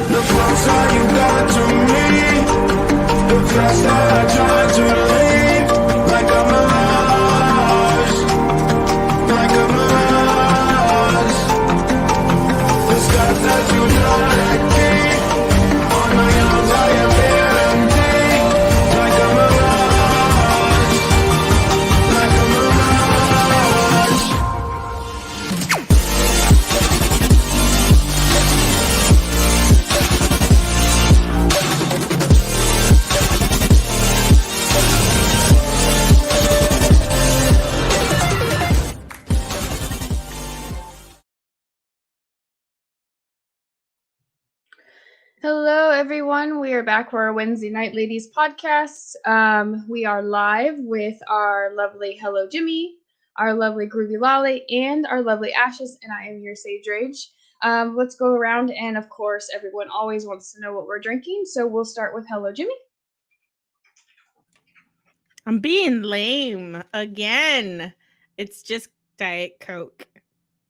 The closer you got to me, the faster I try to leave. Like a mirage, like a mirage. The scars that you don't keep on my arms, I am empty. Like a mirage, like a mirage. Hello, everyone. We are back for our Wednesday Night Ladies podcast. We are live with our lovely Hello Jimmy, our lovely Groovy Lolly, and our lovely Ashes, and I am your Sage Rage. Let's go around, and of course, everyone always wants to know what we're drinking, so we'll start with Hello Jimmy. I'm being lame again. It's just Diet Coke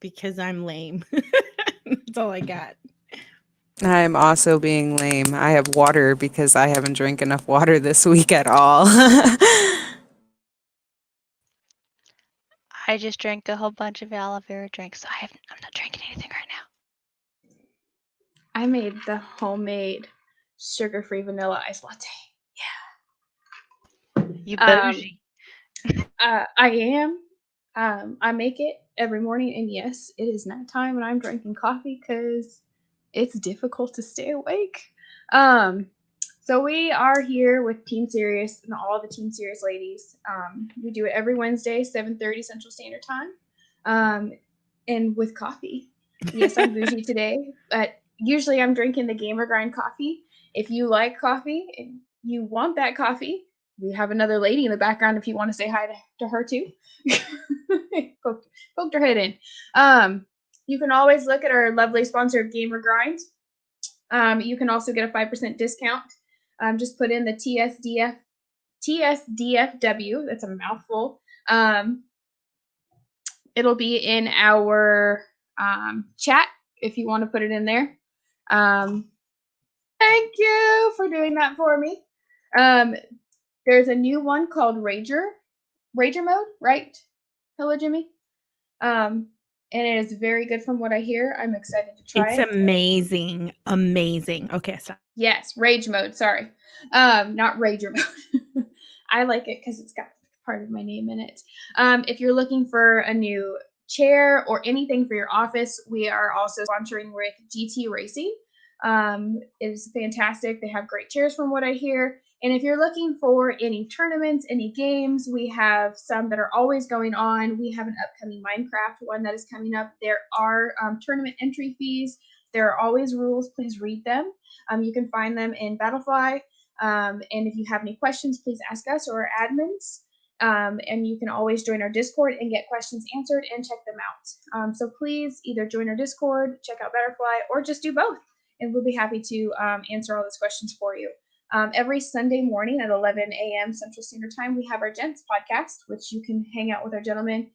because I'm lame. That's all I got. I'm also being lame. I have water because I haven't drank enough water this week at all. I just drank a whole bunch of aloe vera drinks, so I'm not drinking anything right now. I made the homemade sugar-free vanilla ice latte. You bougie. I am. I make it every morning, and yes, it is night time, and I'm drinking coffee because it's difficult to stay awake. So we are here with Team Serious and all the Team Serious ladies. We do it every Wednesday, 7:30 Central Standard Time, and with coffee. Yes, I'm bougie today, but usually I'm drinking the Gamer Grind coffee. If you like coffee and you want that coffee, we have another lady in the background if you want to say hi to her too. Poked her head in. You can always look at our lovely sponsor of Gamer Grind. You can also get a 5% discount. Just put in the TSDFW. That's a mouthful. It'll be in our chat if you want to put it in there. Thank you for doing that for me. There's a new one called Rager mode, right? Hello, Jimmy. And it is very good from what I hear. I'm excited to try it. It's amazing. Amazing. Okay, stop. Yes, rage mode. Sorry. Not rager mode. I like it because it's got part of my name in it. If you're looking for a new chair or anything for your office, we are also sponsoring with GT Racing. It is fantastic. They have great chairs from what I hear. And if you're looking for any tournaments, any games, we have some that are always going on. We have an upcoming Minecraft one that is coming up. There are tournament entry fees. There are always rules. Please read them. You can find them in Battlefly. And if you have any questions, please ask us or our admins. And you can always join our Discord and get questions answered and check them out. So please either join our Discord, check out Battlefly, or just do both. And we'll be happy to answer all those questions for you. Every Sunday morning at 11 a.m. Central Standard Time, we have our Gents podcast, which you can hang out with our gentlemen,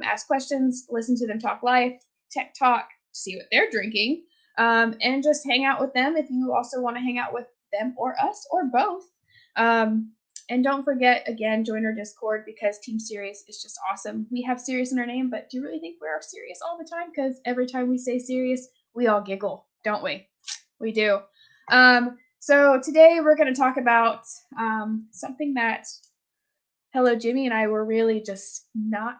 ask questions, listen to them talk life, tech talk, see what they're drinking, and just hang out with them if you also want to hang out with them or us or both. And don't forget, again, join our Discord because Team Serious is just awesome. We have Serious in our name, but do you really think we're serious all the time? Because every time we say serious, we all giggle, don't we? We do. So today we're going to talk about something that Hello Jimmy and I were really just not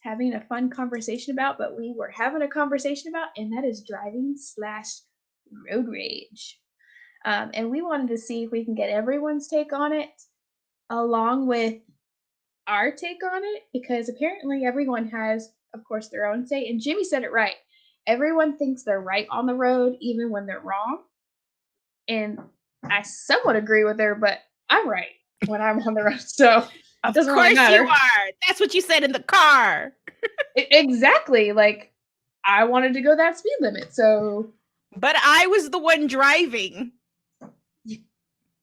having a fun conversation about, but we were having a conversation about, and that is driving/road rage. And we wanted to see if we can get everyone's take on it along with our take on it, because apparently everyone has, of course, their own say. And Jimmy said it right. Everyone thinks they're right on the road, even when they're wrong. And I somewhat agree with her, but I'm right when I'm on the road, so it Of doesn't course really matter. you are. That's what you said in the car. Exactly. Like, I wanted to go that speed limit, so But I was the one driving.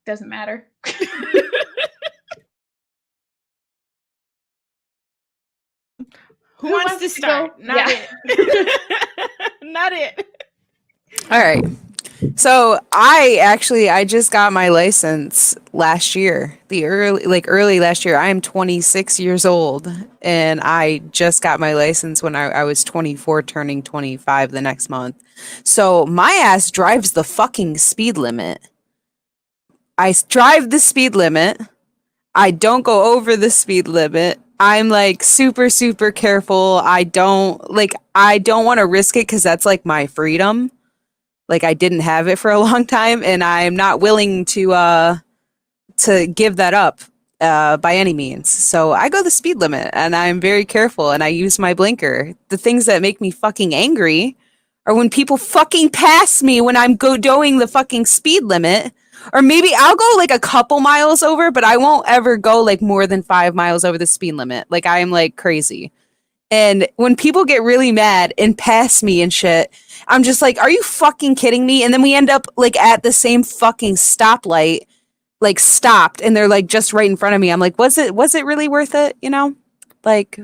doesn't matter. Who wants to start? go? Not Yeah. it. Not it. All right. So I just got my license last year. Early last year. I am 26 years old and I just got my license when I was 24 turning 25 the next month. So my ass drives the fucking speed limit. Drive the speed limit. I don't go over the speed limit. I'm like super, super careful. I don't want to risk it because that's like my freedom. Like I didn't have it for a long time and I'm not willing to give that up by any means. So I go the speed limit and I'm very careful and I use my blinker. The things that make me fucking angry are when people fucking pass me when I'm doing the fucking speed limit. Or maybe I'll go like a couple miles over, but I won't ever go like more than 5 miles over the speed limit. Like I am like crazy. And when people get really mad and pass me and shit, I'm just like, are you fucking kidding me? And then we end up like at the same fucking stoplight, like stopped, and they're like just right in front of me. I'm like, was it really worth it? You know? Like,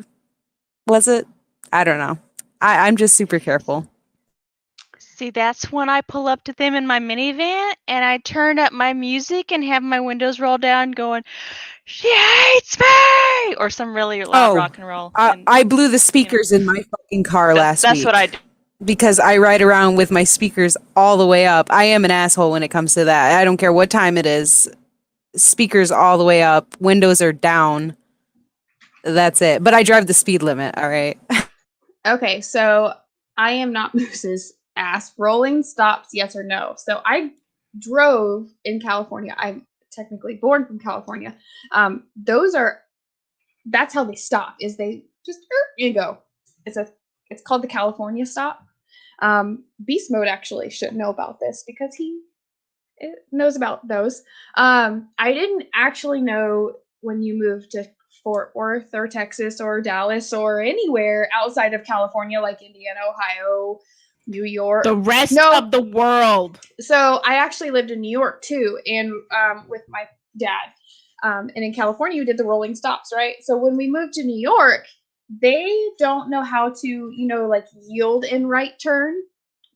was it? I don't know. I'm just super careful. See, that's when I pull up to them in my minivan and I turn up my music and have my windows rolled down going, "She hates me!" or some really loud rock and roll. And I blew the speakers in my fucking car last week. that's what I do. Because I ride around with my speakers all the way up. I am an asshole when it comes to that. I don't care what time it is. Speakers all the way up. Windows are down. That's it. But I drive the speed limit. All right. Okay, so I am not Moose's ass. Rolling stops, yes or no? So I drove in California. I'm technically born from California. That's how they stop. Is they just you go. It's called the California stop. Beast Mode actually should know about this because he knows about those. I didn't actually know when you moved to Fort Worth or Texas or Dallas or anywhere outside of California, like Indiana, Ohio, New York. The rest of the world. So I actually lived in New York too, and with my dad. And in California, you did the rolling stops, right? So when we moved to New York, they don't know how to, like yield in right turn.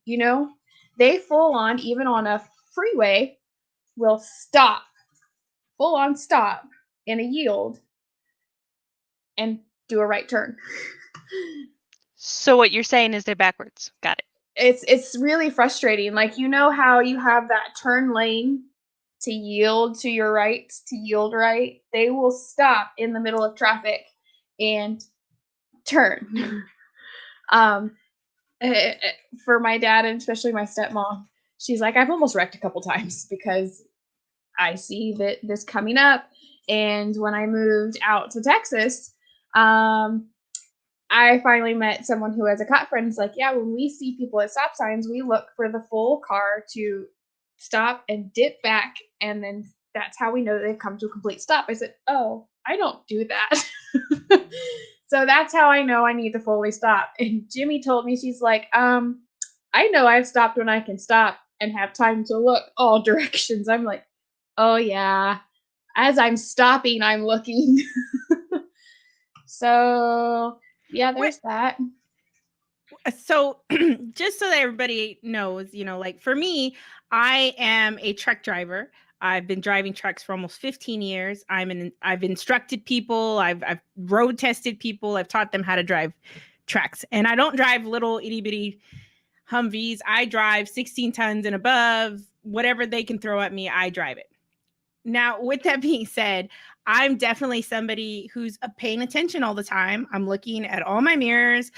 They full on, even on a freeway, will stop, full on stop, and a yield, and do a right turn. So what you're saying is they're backwards. Got it. It's really frustrating. Like, how you have that turn lane to yield to your right, to yield right? They will stop in the middle of traffic and turn. For my dad and especially my stepmom, she's like, I've almost wrecked a couple times because I see that this coming up. And when I moved out to Texas, I finally met someone who has a cop friend. It's like, yeah, when we see people at stop signs, we look for the full car to stop and dip back, and then that's how we know they've come to a complete stop. I said, oh, I don't do that. So that's how I know I need to fully stop. And Jimmy told me, she's like, I know I've stopped when I can stop and have time to look all directions. I'm like, oh yeah, as I'm stopping, I'm looking. So yeah, there's that. So just so that everybody knows, like for me, I am a truck driver. I've been driving trucks for almost 15 years. I've instructed people. I've road tested people. I've taught them how to drive trucks. And I don't drive little itty bitty Humvees. I drive 16 tons and above. Whatever they can throw at me, I drive it. Now, with that being said, I'm definitely somebody who's paying attention all the time. I'm looking at all my mirrors.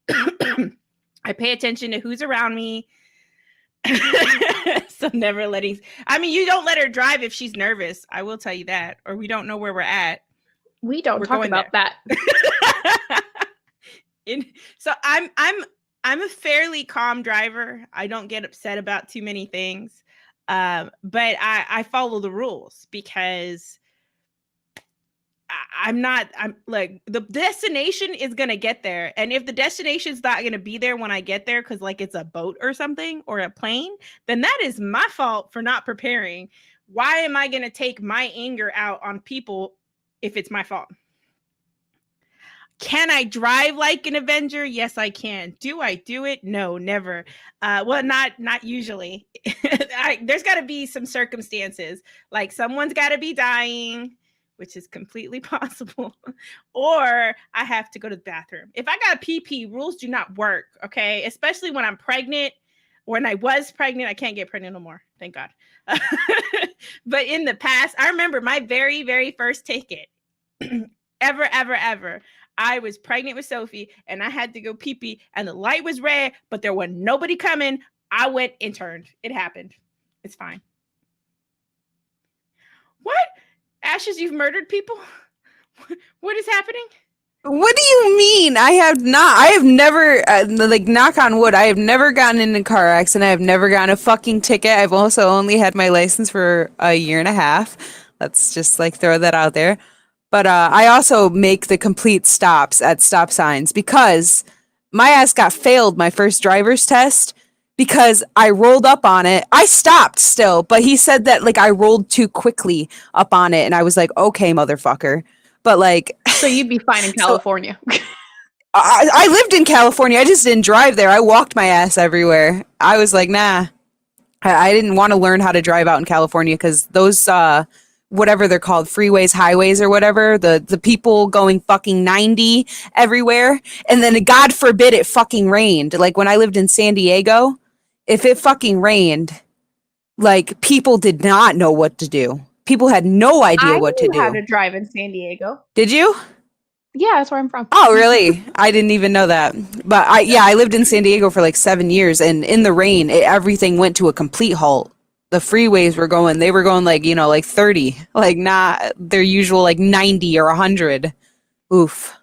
I pay attention to who's around me. So never letting, you don't let her drive if she's nervous. I will tell you that, or we don't know where we're at. We don't talk about that. So I'm a fairly calm driver. I don't get upset about too many things. But I follow the rules because I'm like, the destination is going to get there. And if the destination's not going to be there when I get there, because like it's a boat or something or a plane, then that is my fault for not preparing. Why am I going to take my anger out on people if it's my fault? Can I drive like an Avenger? Yes, I can. Do I do it? No, never. Well, not usually. There's got to be some circumstances, like someone's got to be dying, which is completely possible, or I have to go to the bathroom. If I got a pee, rules do not work, okay? Especially when I'm pregnant. When I was pregnant, I can't get pregnant no more, thank God. But in the past, I remember my very, very first ticket ever. I was pregnant with Sophie and I had to go pee and the light was red, but there was nobody coming. I went and turned. It happened. It's fine. What? Ashes, you've murdered people? What is happening? What do you mean? I have not. I have never, like, knock on wood, I have never gotten in a car accident. I have never gotten a fucking ticket. I've also only had my license for a year and a half. Let's just, like, throw that out there. But I also make the complete stops at stop signs because my ass got failed my first driver's test because I rolled up on it. I stopped still, but he said that like I rolled too quickly up on it, and I was like, okay, motherfucker. But like, So you'd be fine in California. I lived in California. I just didn't drive there. I walked my ass everywhere. I was like, nah. I didn't want to learn how to drive out in California because those whatever they're called, freeways, highways, or whatever, the people going fucking 90 everywhere, and then God forbid it fucking rained. Like when I lived in San Diego, if it fucking rained, like people did not know what to do. People had no idea what to I knew how do. to drive in San Diego. Did you? Yeah, that's where I'm from. Oh, really? I didn't even know that. But I lived in San Diego for like 7 years, and in the rain, everything went to a complete halt. The freeways were going, like, you know, like 30, like not their usual like 90 or 100. Oof.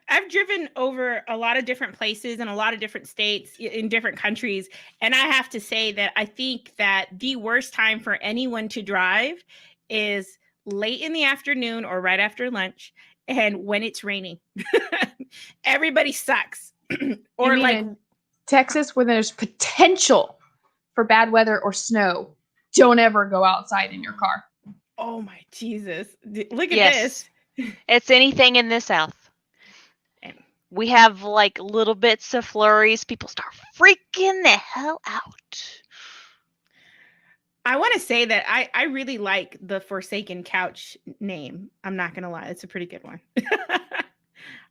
I've driven over a lot of different places in a lot of different states in different countries. And I have to say that I think that the worst time for anyone to drive is late in the afternoon or right after lunch and when it's raining. Everybody sucks. Or like in Texas, where there's potential for bad weather or snow, don't ever go outside in your car. Oh my Jesus. Look at this. It's anything in the South. We have like little bits of flurries. People start freaking the hell out. I want to say that I really like the Forsaken Couch name. I'm not going to lie. It's a pretty good one.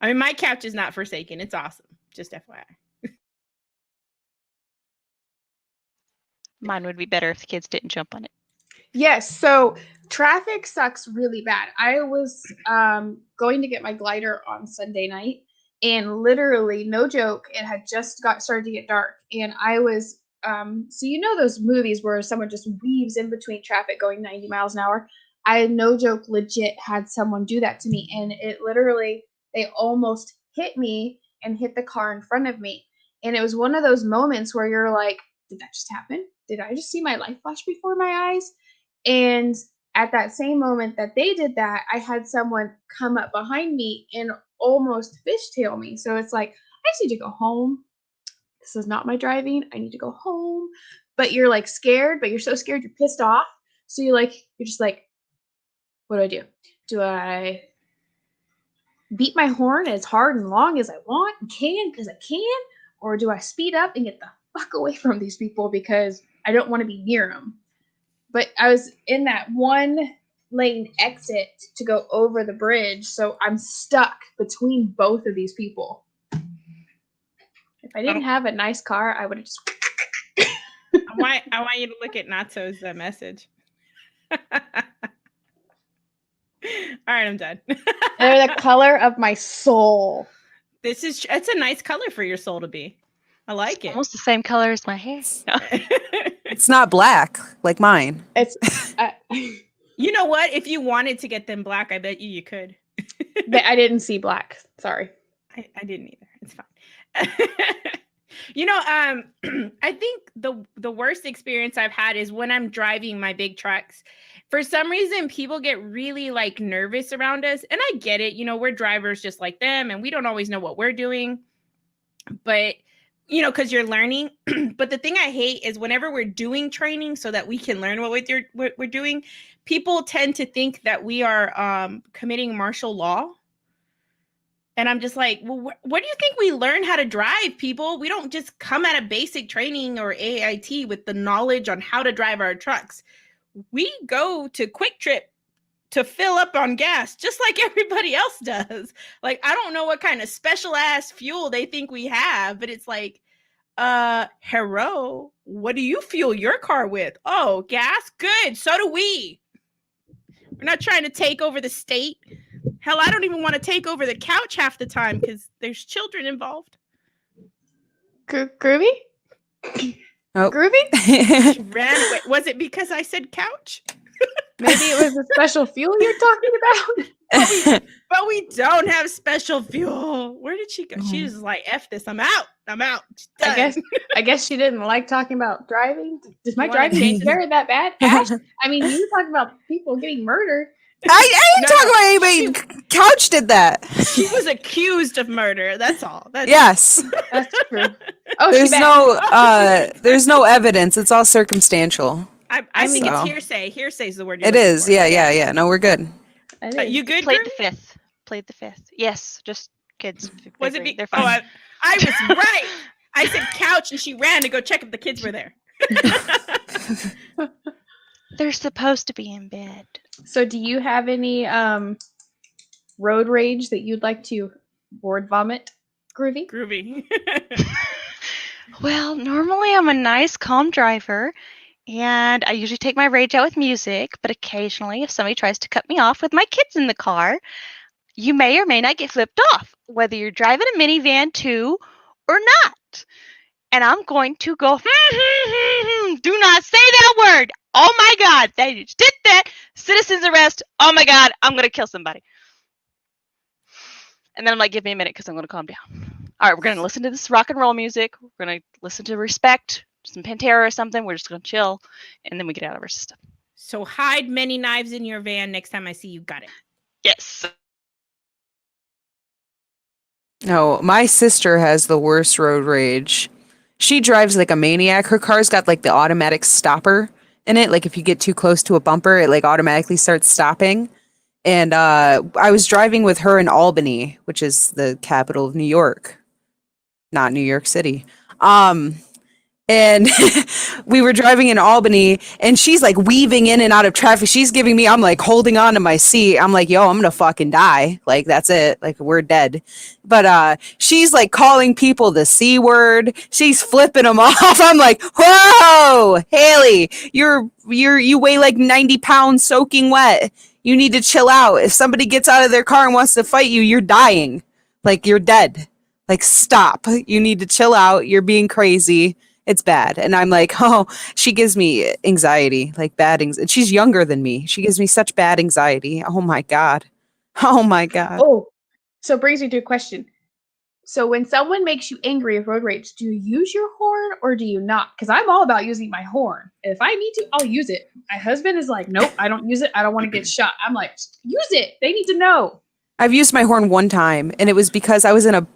I mean, my couch is not forsaken. It's awesome. Just FYI. Mine would be better if the kids didn't jump on it. Yes, so traffic sucks really bad. I was going to get my glider on Sunday night, and literally, no joke, it had just started to get dark, and I was so you know those movies where someone just weaves in between traffic going 90 miles an hour? I, no joke, legit had someone do that to me, and it literally, they almost hit me and hit the car in front of me. And it was one of those moments where you're like, did that just happen? Did I just see my life flash before my eyes? And at that same moment that they did that, I had someone come up behind me and almost fishtail me. So it's like, I just need to go home. This is not my driving. I need to go home. But you're like scared, but you're so scared you're pissed off. So you're just like, what do I do? Do I beat my horn as hard and long as I want and can because I can? Or do I speed up and get the fuck away from these people because I don't want to be near them? But I was in that one lane exit to go over the bridge, so I'm stuck between both of these people. If I didn't have a nice car, I would have just... I want you to look at Natso's message. All right, I'm done. They're the color of my soul. It's a nice color for your soul to be. I like it. Almost the same color as my hair. No. It's not black like mine. It's you know what? If you wanted to get them black, I bet you could. I didn't see black. Sorry. I didn't either. It's fine. You know, I think the worst experience I've had is when I'm driving my big trucks. For some reason, people get really like nervous around us, and I get it. You know, we're drivers just like them, and we don't always know what we're doing. But you know, because you're learning. But the thing I hate is whenever we're doing training so that we can learn what we're doing, people tend to think that we are committing martial law. And I'm just like, well, what do you think we learn how to drive, people? We don't just come out of basic training or AIT with the knowledge on how to drive our trucks. We go to Quick Trip to fill up on gas, just like everybody else does. Like, I don't know what kind of special ass fuel they think we have, but it's like, hello, what do you fuel your car with? Oh, gas? Good. So do we. We're not trying to take over the state. Hell, I don't even want to take over the couch half the time because there's children involved. Groovy? Oh. Groovy? She ran away. Was it because I said couch? Maybe it was the special fuel you're talking about? But we don't have special fuel. Where did she go? She was like, F this. I'm out. I guess she didn't like talking about driving. Does my You wanna driving change scare that bad? Ash? I mean, you talking about people getting murdered. I didn't talk about anybody. Couch did that. She was accused of murder. That's all. Yes. That's true. Oh, There's no evidence. It's all circumstantial. I think So. it's hearsay. Hearsay is the word. It is. Yeah. No, we're good. You good? Played Drew? the fifth. Played the fifth. Yes, just kids. Was it? They're fine. I was right. I said couch, and she ran to go check if the kids were there. They're supposed to be in bed. So, do you have any road rage that you'd like to board vomit, Groovy? Groovy. Well, normally I'm a nice, calm driver, and I usually take my rage out with music, but occasionally if somebody tries to cut me off with my kids in the car, you may or may not get flipped off, whether you're driving a minivan too or not. And I'm going to go, do not say that word. Oh my God, they just did that. Citizen's arrest. Oh my God, I'm going to kill somebody. And then I'm like, give me a minute because I'm going to calm down. All right, we're going to listen to this rock and roll music. We're going to listen to Respect, some Pantera or something. We're just going to chill. And then we get out of our system. So hide many knives in your van next time I see you. Got it. Yes. No, my sister has the worst road rage. She drives like a maniac. Her car's got like the automatic stopper in it. Like if you get too close to a bumper, it like automatically starts stopping. And I was driving with her in Albany, which is the capital of New York, not New York City. And we were driving in Albany, and she's like weaving in and out of traffic. She's giving me, I'm like holding on to my seat. I'm like, yo, I'm gonna fucking die. Like, that's it. Like, we're dead. But she's like calling people the C word. She's flipping them off. I'm like, whoa, Haley, you weigh like 90 pounds soaking wet. You need to chill out. If somebody gets out of their car and wants to fight you, you're dying. Like, you're dead. Like, stop. You need to chill out. You're being crazy. It's bad. And I'm like, oh, she gives me anxiety, like bad anxiety. She's younger than me. She gives me such bad anxiety. Oh my God. Oh my God. Oh, so it brings me to a question. So when someone makes you angry with road rage, do you use your horn or do you not? Because I'm all about using my horn. If I need to, I'll use it. My husband is like, nope, I don't use it. I don't want to get shot. I'm like, use it. They need to know. I've used my horn one time, and it was because I was in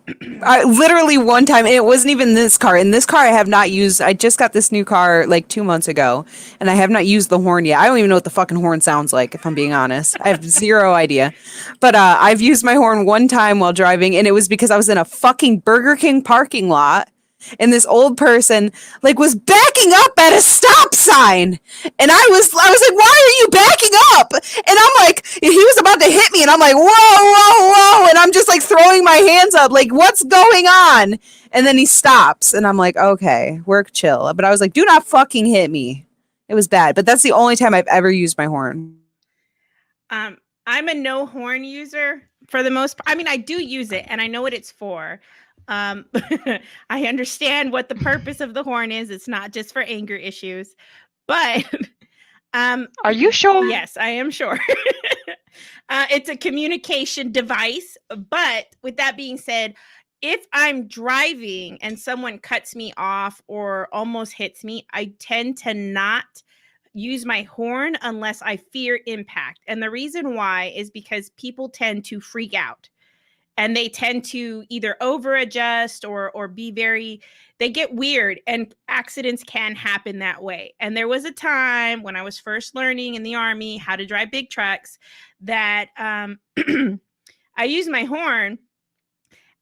literally one time, and it wasn't even this car. In this car, I have not used, I just got this new car like 2 months ago, and I have not used the horn yet. I don't even know what the fucking horn sounds like, if I'm being honest. I have zero idea. But I've used my horn one time while driving, and it was because I was in a fucking Burger King parking lot, and this old person like was backing up at a stop sign, and I was like, why are you backing up? And I'm like, he was about to hit me, and I'm like, whoa, and I'm just like throwing my hands up like, what's going on? And then he stops, and I'm like, okay, work chill. But I was like, do not fucking hit me. It was bad. But that's the only time I've ever used my horn. I'm a no horn user for the most part. I mean, I do use it, and I know what it's for. I understand what the purpose of the horn is. It's not just for anger issues, but are you sure? Yes, I am sure. It's a communication device. But with that being said, if I'm driving and someone cuts me off or almost hits me, I tend to not use my horn unless I fear impact. And the reason why is because people tend to freak out and they tend to either over adjust or be very, they get weird, and accidents can happen that way. And there was a time when I was first learning in the Army how to drive big trucks that I used my horn.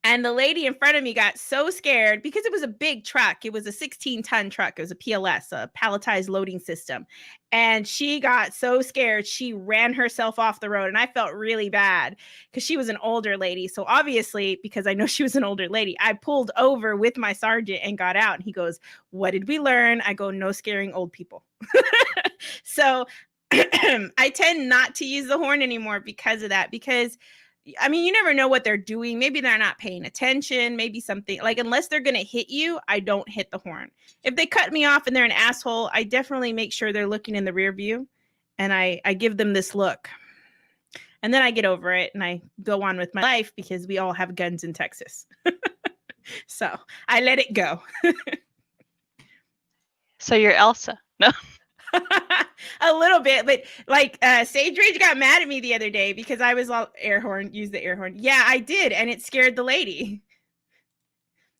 And the lady in front of me got so scared because it was a big truck. It was a 16-ton truck. It was a PLS, a palletized loading system. And she got so scared, she ran herself off the road. And I felt really bad because she was an older lady. So obviously, because I know she was an older lady, I pulled over with my sergeant and got out. And he goes, "What did we learn?" I go, "No scaring old people." So I tend not to use the horn anymore because of that. Because I mean, you never know what they're doing. Maybe they're not paying attention. Maybe something like, unless they're going to hit you, I don't hit the horn. If they cut me off and they're an asshole, I definitely make sure they're looking in the rear view, and I give them this look. And then I get over it and I go on with my life because we all have guns in Texas. So I let it go. So you're Elsa. No. A little bit, but like Sage Rage got mad at me the other day because I was all air horn, use the air horn. Yeah, I did, and it scared the lady.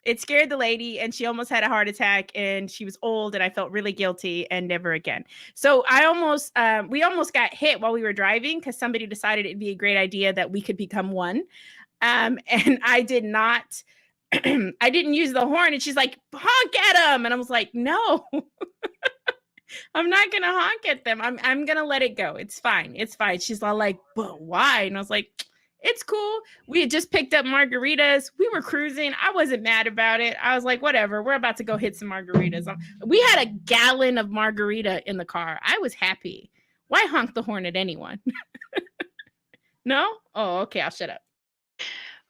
It scared the lady, and she almost had a heart attack, and she was old, and I felt really guilty, and never again. So we almost got hit while we were driving because somebody decided it'd be a great idea that we could become one. And I did not, I didn't use the horn, and she's like, "Honk at him," and I was like, "No." I'm not gonna honk at them. I'm gonna let it go. It's fine. It's fine. She's all like, "But why?" And I was like, "It's cool. We had just picked up margaritas. We were cruising. I wasn't mad about it. I was like, whatever. We're about to go hit some margaritas." We had a gallon of margarita in the car. I was happy. Why honk the horn at anyone? No? Oh, okay. I'll shut up.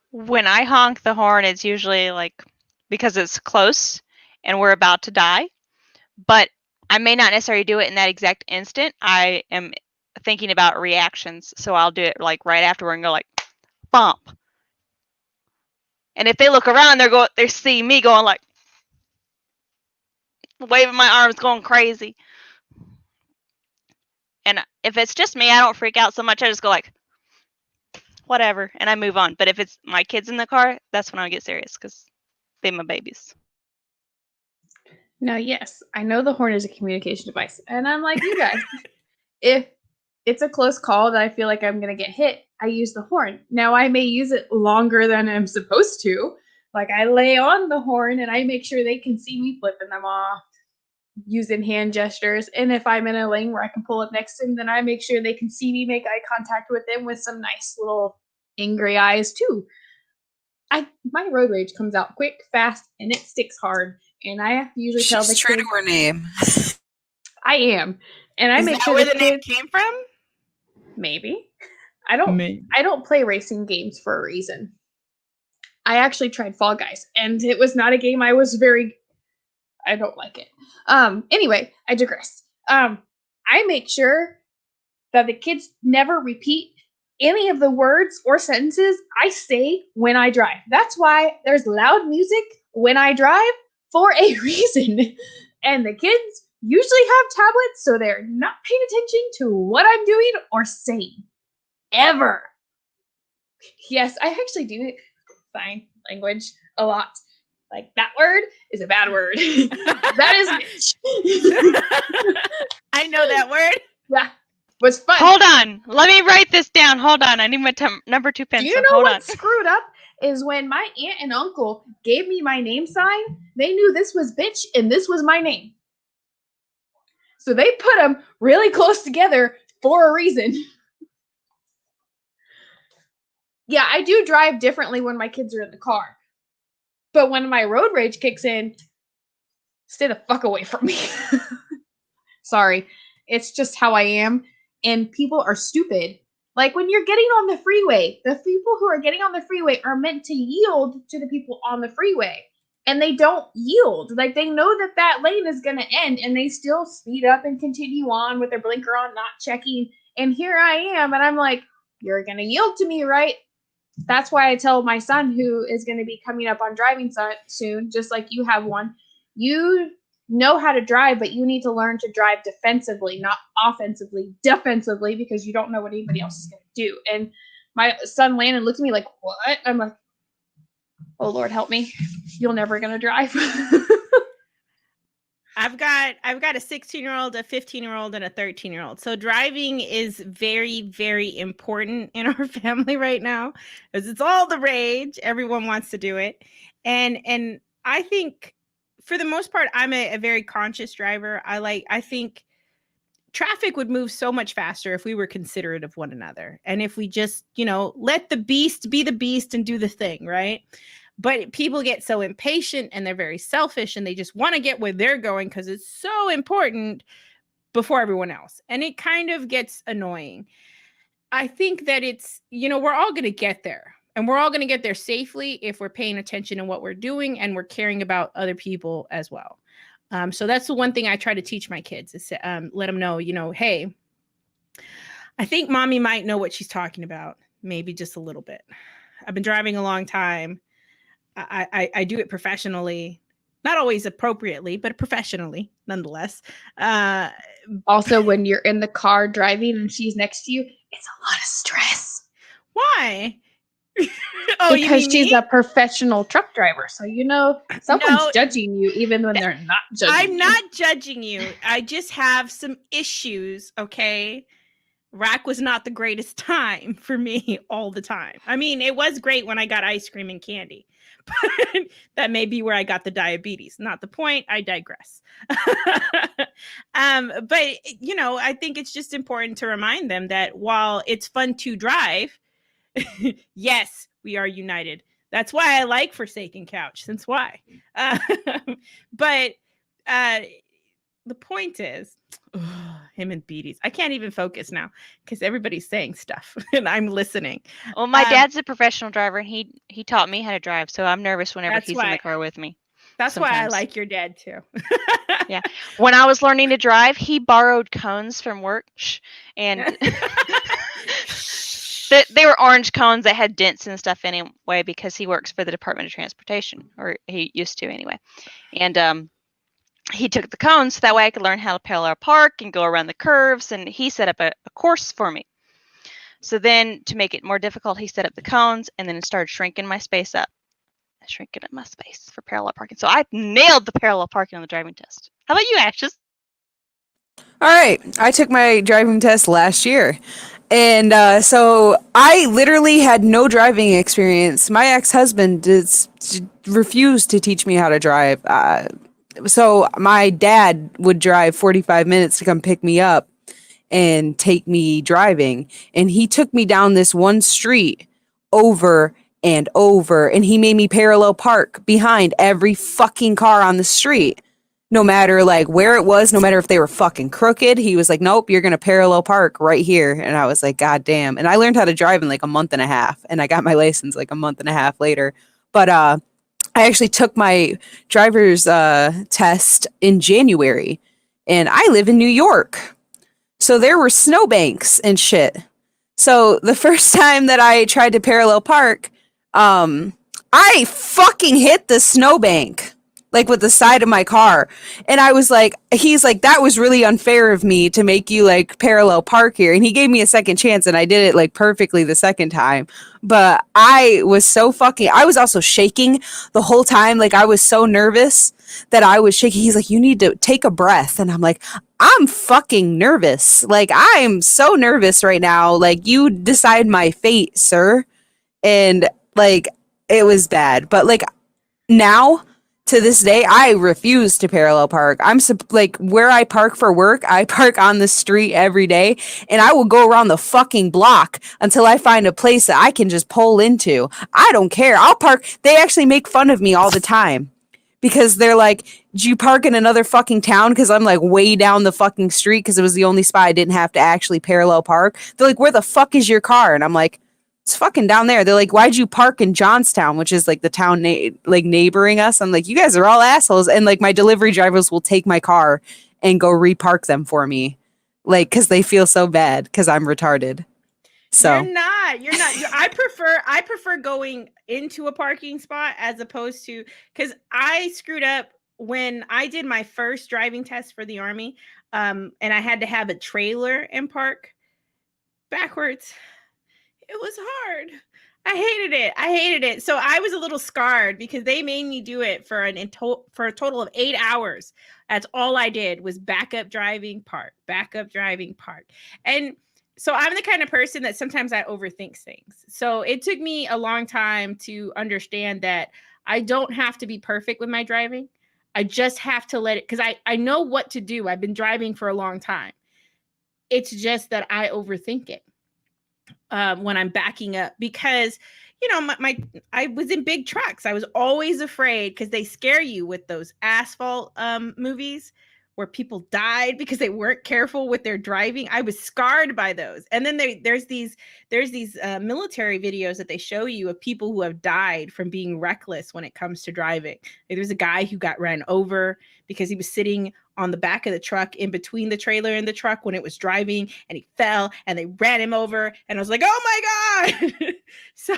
When I honk the horn, it's usually like because it's close and we're about to die. But I may not necessarily do it in that exact instant. I am thinking about reactions, so I'll do it like right afterward and go like, bump. And if they look around, they're seeing me going like, waving my arms, going crazy. And if it's just me, I don't freak out so much. I just go like, whatever, and I move on. But if it's my kids in the car, that's when I get serious because they're my babies. Now, yes, I know the horn is a communication device, and I'm like you guys. If it's a close call that I feel like I'm going to get hit, I use the horn. Now, I may use it longer than I'm supposed to. Like, I lay on the horn, and I make sure they can see me flipping them off, using hand gestures. And if I'm in a lane where I can pull up next to them, then I make sure they can see me, make eye contact with them with some nice little angry eyes, too. My road rage comes out quick, fast, and it sticks hard. And I have to usually tell the She's true kids, to her name. I am. And I Is make that sure where the the name kids, came from? maybe. I don't play racing games for a reason. I actually tried Fall Guys, and it was not a game I don't like it. Anyway, I digress. I make sure that the kids never repeat any of the words or sentences I say when I drive. That's why there's loud music when I drive, for a reason. And the kids usually have tablets, so they're not paying attention to what I'm doing or saying. Ever. Yes, I actually do sign language a lot. Like, that word is a bad word. That is I know that word. Yeah. Was fun. Hold on. Let me write this down. Hold on. I need my number 2 pencil. Do you know Hold what's screwed up? Is when my aunt and uncle gave me my name sign, they knew this was bitch and this was my name. So they put them really close together for a reason. Yeah, I do drive differently when my kids are in the car. But when my road rage kicks in, stay the fuck away from me. Sorry. It's just how I am. And people are stupid. Like, when you're getting on the freeway, the people who are getting on the freeway are meant to yield to the people on the freeway. And they don't yield. Like, they know that that lane is going to end, and they still speed up and continue on with their blinker on, not checking. And here I am, and I'm like, you're going to yield to me, right? That's why I tell my son, who is going to be coming up on driving soon, just like you have one, you know how to drive, but you need to learn to drive defensively, not offensively, defensively, because you don't know what anybody else is going to do. And my son Landon looked at me like, what? I'm like, oh Lord, help me. You're never going to drive. I've got a 16-year-old, a 15-year-old, and a 13-year-old. So driving is very, very important in our family right now, because it's all the rage. Everyone wants to do it. And I think for the most part, I'm a very conscious driver. I think traffic would move so much faster if we were considerate of one another. And if we just, let the beast be the beast and do the thing, right? But people get so impatient and they're very selfish and they just want to get where they're going because it's so important before everyone else. And it kind of gets annoying. I think that it's, we're all going to get there, and we're all going to get there safely if we're paying attention to what we're doing and we're caring about other people as well. So that's the one thing I try to teach my kids is to let them know, hey, I think mommy might know what she's talking about. Maybe just a little bit. I've been driving a long time. I do it professionally, not always appropriately, but professionally nonetheless. Also, when you're in the car driving and she's next to you, it's a lot of stress. Why? Because she's a professional truck driver. So, someone's judging you even when they're not judging you. I'm not judging you. I just have some issues, okay? Rack was not the greatest time for me all the time. I mean, it was great when I got ice cream and candy. But that may be where I got the diabetes. Not the point. I digress. But, I think it's just important to remind them that while it's fun to drive, yes, we are united. That's why I like Forsaken Couch. Since why? But the point is, him and Beaties. I can't even focus now because everybody's saying stuff and I'm listening. Well, my dad's a professional driver, and he taught me how to drive, so I'm nervous whenever he's in the car with me. That's why I like your dad too. Yeah. When I was learning to drive, he borrowed cones from work, and they were orange cones that had dents and stuff anyway, because he works for the Department of Transportation, or he used to anyway. And he took the cones so that way I could learn how to parallel park and go around the curves, and he set up a course for me. So then, to make it more difficult, he set up the cones and then started shrinking my space up. Shrinking up my space for parallel parking. So I nailed the parallel parking on the driving test. How about you, Ashes? All right. I took my driving test last year. And so I literally had no driving experience. My ex-husband refused to teach me how to drive. So my dad would drive 45 minutes to come pick me up and take me driving. And he took me down this one street over and over. And he made me parallel park behind every fucking car on the street. No matter like where it was, no matter if they were fucking crooked, he was like, nope, you're going to parallel park right here. And I was like, God damn. And I learned how to drive in like a month and a half. And I got my license like a month and a half later. But I actually took my driver's test in January. And I live in New York. So there were snowbanks and shit. So the first time that I tried to parallel park, I fucking hit the snowbank. Like with the side of my car. And I was like, he's like, that was really unfair of me to make you like parallel park here. And he gave me a second chance and I did it like perfectly the second time. But I was so I was also shaking the whole time. Like I was so nervous that I was shaking. He's like, you need to take a breath. And I'm like, I'm fucking nervous. Like I'm so nervous right now. Like you decide my fate, sir. And like, it was bad. But like now, to this day, I refuse to parallel park. I'm like where I park for work, I park on the street every day and I will go around the fucking block until I find a place that I can just pull into. I don't care. I'll park. They actually make fun of me all the time because they're like, do you park in another fucking town? Because I'm like way down the fucking street because it was the only spot I didn't have to actually parallel park. They're like, where the fuck is your car? And I'm like, it's fucking down there. They're like, why'd you park in Johnstown, which is like the town like neighboring us? I'm like, you guys are all assholes. And like my delivery drivers will take my car and go repark them for me. Like, cause they feel so bad cause I'm retarded. So You're not. I prefer going into a parking spot as opposed to, because I screwed up when I did my first driving test for the Army, and I had to have a trailer and park backwards. It was hard. I hated it. So I was a little scarred because they made me do it for for a total of 8 hours. That's all I did was backup driving, park, backup driving, park. And so I'm the kind of person that sometimes I overthink things. So it took me a long time to understand that I don't have to be perfect with my driving. I just have to let it, because I know what to do. I've been driving for a long time. It's just that I overthink it when I'm backing up, because I was in big trucks. I was always afraid, because they scare you with those asphalt movies where people died because they weren't careful with their driving. I was scarred by those. And then there's these military videos that they show you of people who have died from being reckless when it comes to driving. There's a guy who got ran over because he was sitting on the back of the truck in between the trailer and the truck when it was driving, and he fell and they ran him over, and I was like, oh my God. So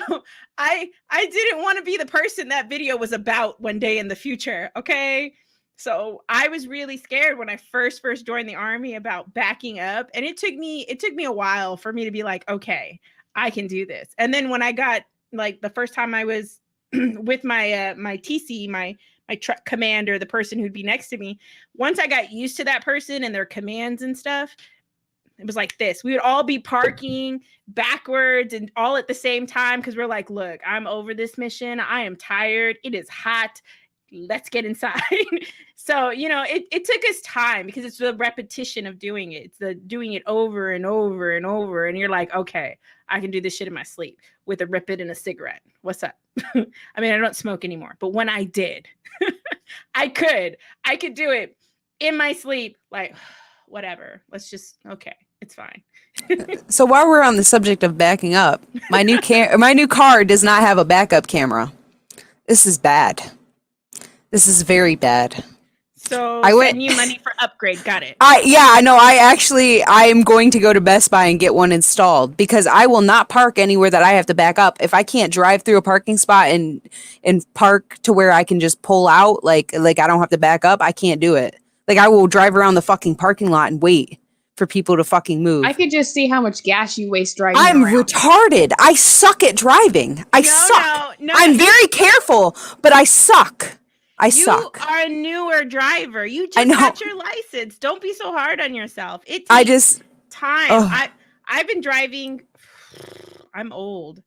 I didn't want to be the person that video was about one day in the future. Okay. So I was really scared when I first joined the Army about backing up. And it took me a while for me to be like, okay, I can do this. And then when I got, like, the first time I was with my my TC, my truck commander, the person who'd be next to me, once I got used to that person and their commands and stuff, it was like this. We would all be parking backwards and all at the same time, because we're like, look, I'm over this mission. I am tired. It is hot. Let's get inside. So, it took us time, because it's the repetition of doing it. It's the doing it over and over and over. And you're like, okay, I can do this shit in my sleep with a rip it and a cigarette. What's up? I mean, I don't smoke anymore, but when I did, I could do it in my sleep. Like, whatever. Okay, it's fine. So while we're on the subject of backing up, my new car does not have a backup camera. This is bad. This is very bad. So I send you money for upgrade. Got it. I know. I am going to go to Best Buy and get one installed, because I will not park anywhere that I have to back up. If I can't drive through a parking spot and park to where I can just pull out, like I don't have to back up, I can't do it. Like, I will drive around the fucking parking lot and wait for people to fucking move. I could just see how much gas you waste driving I'm around. retarded. I suck at driving. I suck. No, I'm very careful, but I suck. I suck. You are a newer driver. You just got your license. Don't be so hard on yourself. It takes time. I've been driving. I'm old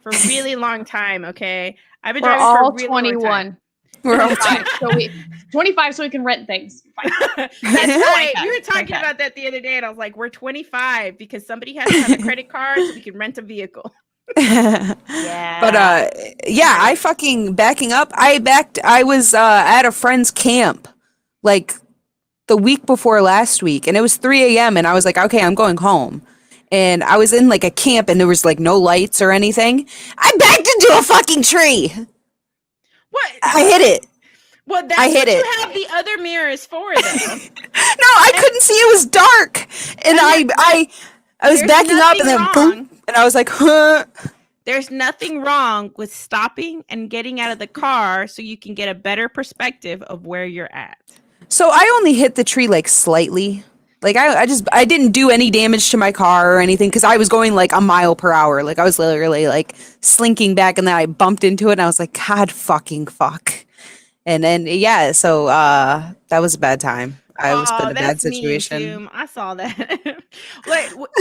for a really long time. Okay, I've been driving for a really 21. Long time. We're all 25, so we can rent things. That's right. We were talking about that the other day, and I was like, we're 25 because somebody has to have a credit card so we can rent a vehicle. Yeah. But I fucking backing up. I was at a friend's camp like the week before last week, and it was 3 a.m. and I was like, okay, I'm going home. And I was in like a camp and there was like no lights or anything. I backed into a fucking tree. What? I hit it. Well, that's what you have the other mirrors for, though. No, I couldn't see. It was dark, and I was backing up, and then boom, and I was like, huh. There's nothing wrong with stopping and getting out of the car so you can get a better perspective of where you're at. So I only hit the tree like slightly. Like I didn't do any damage to my car or anything, because I was going like a mile per hour. Like I was literally like slinking back, and then I bumped into it and I was like, God fucking fuck. And then so that was a bad time. I was in a bad situation. I saw that.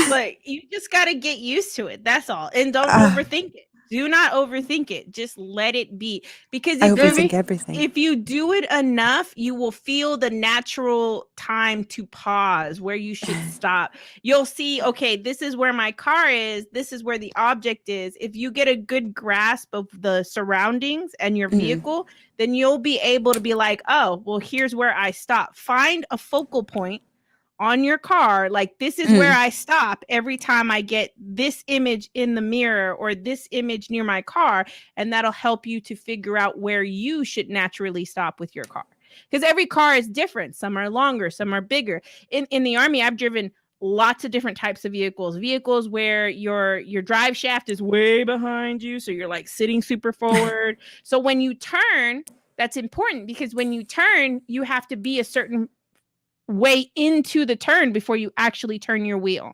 like you just got to get used to it. That's all. And don't overthink it. Do not overthink it. Just let it be. Because if you do it enough, you will feel the natural time to pause where you should stop. You'll see, okay, this is where my car is. This is where the object is. If you get a good grasp of the surroundings and your vehicle, then you'll be able to be like, oh, well, here's where I stop. Find a focal point on your car, like this is where I stop every time I get this image in the mirror or this image near my car, and that'll help you to figure out where you should naturally stop with your car. Because every car is different. Some are longer, some are bigger. In the Army, I've driven lots of different types of vehicles where your drive shaft is way behind you, so you're like sitting super forward. So when you turn, that's important, because when you turn, you have to be a certain way into the turn before you actually turn your wheel.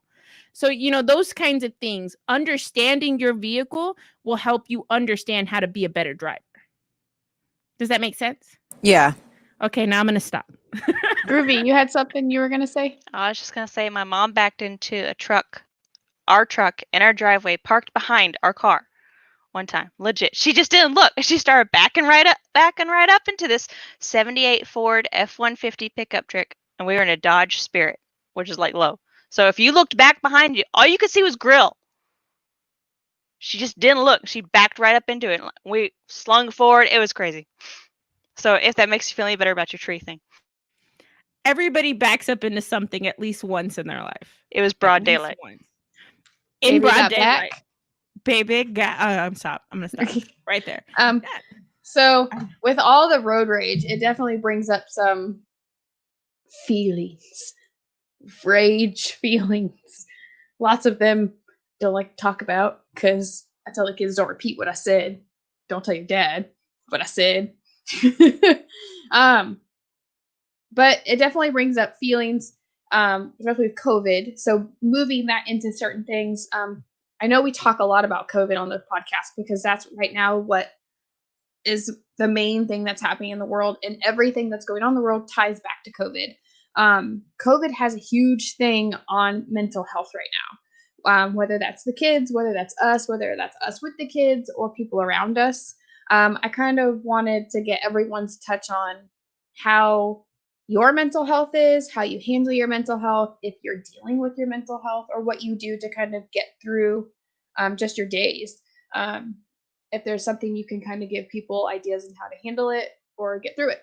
So, those kinds of things, understanding your vehicle will help you understand how to be a better driver. Does that make sense? Yeah. Okay, now I'm going to stop. Groovy, you had something you were gonna say? I was just gonna say my mom backed into our truck in our driveway, parked behind our car one time. Legit. She just didn't look. She started backing right up into this 78 Ford F-150 pickup truck, and we were in a Dodge Spirit, which is like low. So if you looked back behind you, all you could see was grill. She just didn't look. She backed right up into it. We slung forward. It was crazy. So if that makes you feel any better about your tree thing. Everybody backs up into something at least once in their life. It was broad daylight. In Baby broad got daylight. back. Baby got. I'm gonna stop right there. So with all the road rage, it definitely brings up some feelings, rage feelings. Lots of them don't like to talk about, because I tell the kids, don't repeat what I said. Don't tell your dad what I said. But it definitely brings up feelings, especially with COVID. So moving that into certain things. I know we talk a lot about COVID on the podcast, because that's right now what is the main thing that's happening in the world, and everything that's going on in the world ties back to COVID. COVID has a huge thing on mental health right now, whether that's the kids, whether that's us with the kids, or people around us. I kind of wanted to get everyone's touch on how your mental health is, how you handle your mental health, if you're dealing with your mental health, or what you do to kind of get through just your days. If there's something you can kind of give people ideas on how to handle it or get through it.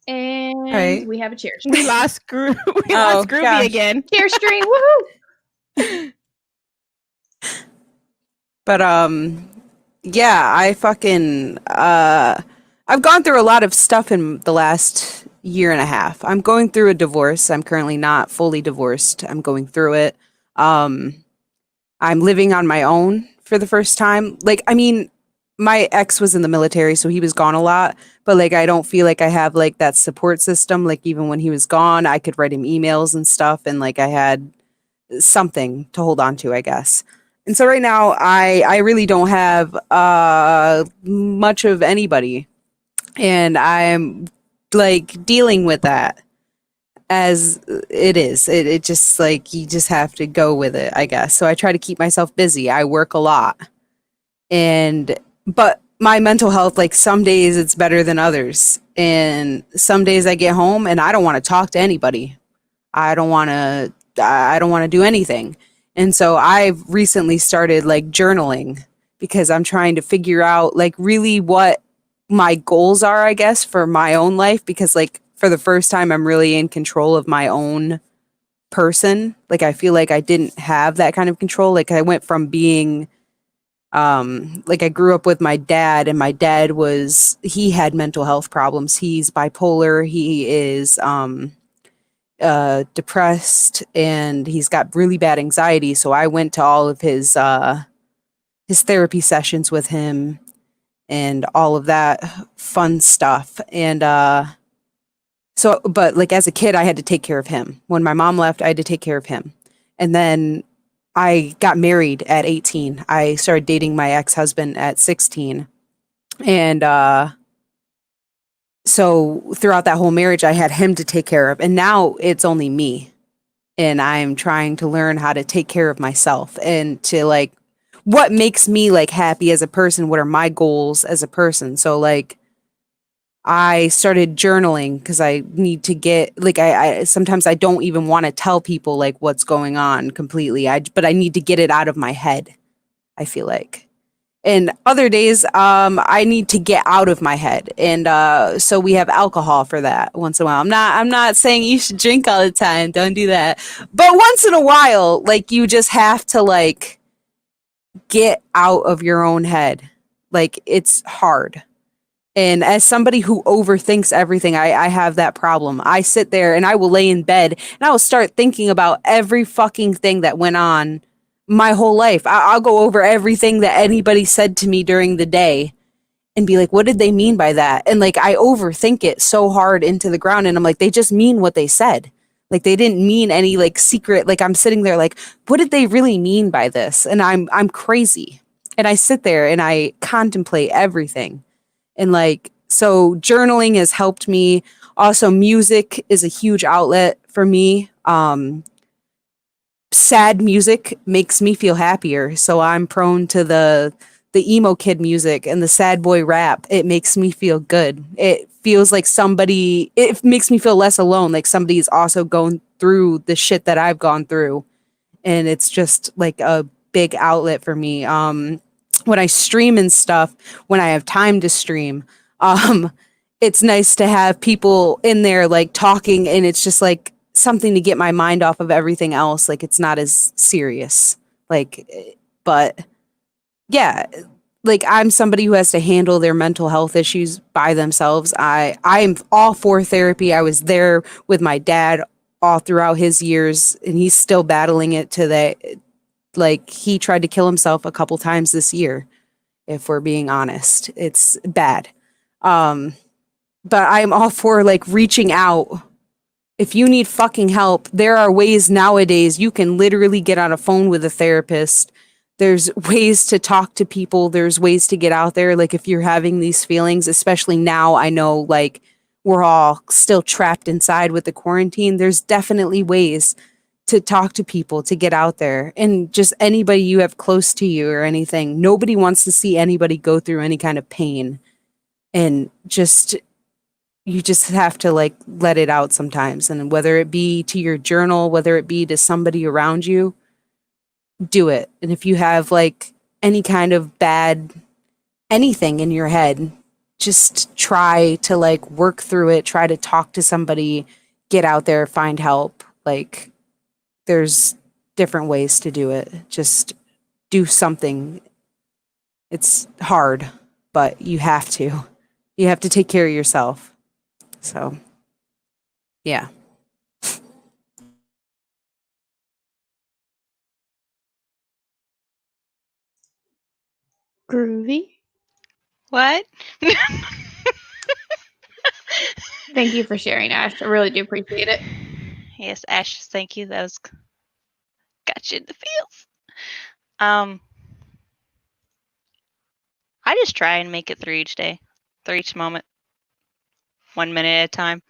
And we have a cheer stream. We lost Groovy gosh. again. Cheer stream, woohoo! But yeah, I've gone through a lot of stuff in the last year and a half. I'm going through a divorce. I'm currently not fully divorced. I'm going through it. I'm living on my own for the first time. Like, I mean, my ex was in the military, so he was gone a lot, but like, I don't feel like I have like that support system. Like, even when he was gone, I could write him emails and stuff, and like, I had something to hold on to, I guess. And so right now, I really don't have much of anybody, and I'm like dealing with that as it is. It just like, you just have to go with it, I guess. So I try to keep myself busy. I work a lot, but my mental health, like, some days it's better than others, and some days I get home and I don't want to talk to anybody. I don't want to do anything. And so I've recently started like journaling, because I'm trying to figure out like really what my goals are, I guess, for my own life, because like, for the first time, I'm really in control of my own person. Like, I feel like I didn't have that kind of control. Like, I went from being like, I grew up with my dad, and my dad he had mental health problems. He's bipolar. He is depressed, and he's got really bad anxiety. So I went to all of his therapy sessions with him and all of that fun stuff. And so, but like, as a kid, I had to take care of him. When my mom left, I had to take care of him. And then I got married at 18. I started dating my ex-husband at 16. And so throughout that whole marriage, I had him to take care of. And now it's only me. And I'm trying to learn how to take care of myself, and to like, what makes me like happy as a person? What are my goals as a person? So like, I started journaling because I need to get like, I sometimes I don't even want to tell people like what's going on completely. But I need to get it out of my head, I feel like. And other days, I need to get out of my head. And so we have alcohol for that once in a while. I'm not saying you should drink all the time. Don't do that. But once in a while, like, you just have to like get out of your own head. Like, it's hard. And as somebody who overthinks everything, I have that problem. I sit there and I will lay in bed and I will start thinking about every fucking thing that went on my whole life. I'll go over everything that anybody said to me during the day and be like, what did they mean by that? And like, I overthink it so hard into the ground. And I'm like, they just mean what they said. Like, they didn't mean any like secret. Like, I'm sitting there like, what did they really mean by this? And I'm crazy. And I sit there and I contemplate everything. And like, so journaling has helped me. Also, music is a huge outlet for me. Sad music makes me feel happier. So I'm prone to the emo kid music and the sad boy rap. It makes me feel good. It feels like it makes me feel less alone. Like somebody's also going through the shit that I've gone through. And it's just like a big outlet for me. When I stream and stuff, when I have time to stream, um, it's nice to have people in there like talking, and it's just like something to get my mind off of everything else. Like it's not as serious. Like, but yeah, like I'm somebody who has to handle their mental health issues by themselves. I'm all for therapy. I was there with my dad all throughout his years, and he's still battling it to that. Like he tried to kill himself a couple times this year, if we're being honest. It's bad. But I'm all for like reaching out. If you need fucking help, there are ways nowadays you can literally get on a phone with a therapist. There's ways to talk to people. There's ways to get out there. Like if you're having these feelings, especially now, I know like we're all still trapped inside with the quarantine. There's definitely ways to talk to people, to get out there, and just anybody you have close to you or anything. Nobody wants to see anybody go through any kind of pain. And you just have to like let it out sometimes. And whether it be to your journal, whether it be to somebody around you, do it. And if you have like any kind of bad anything in your head, just try to like work through it, try to talk to somebody, get out there, find help. Like there's different ways to do it. Just do something. It's hard, but you have to. You have to take care of yourself. So, yeah. Groovy. What? Thank you for sharing, Ash. I really do appreciate it. Yes, Ash, thank you. That was got you in the feels. I just try and make it through each day, through each moment, 1 minute at a time.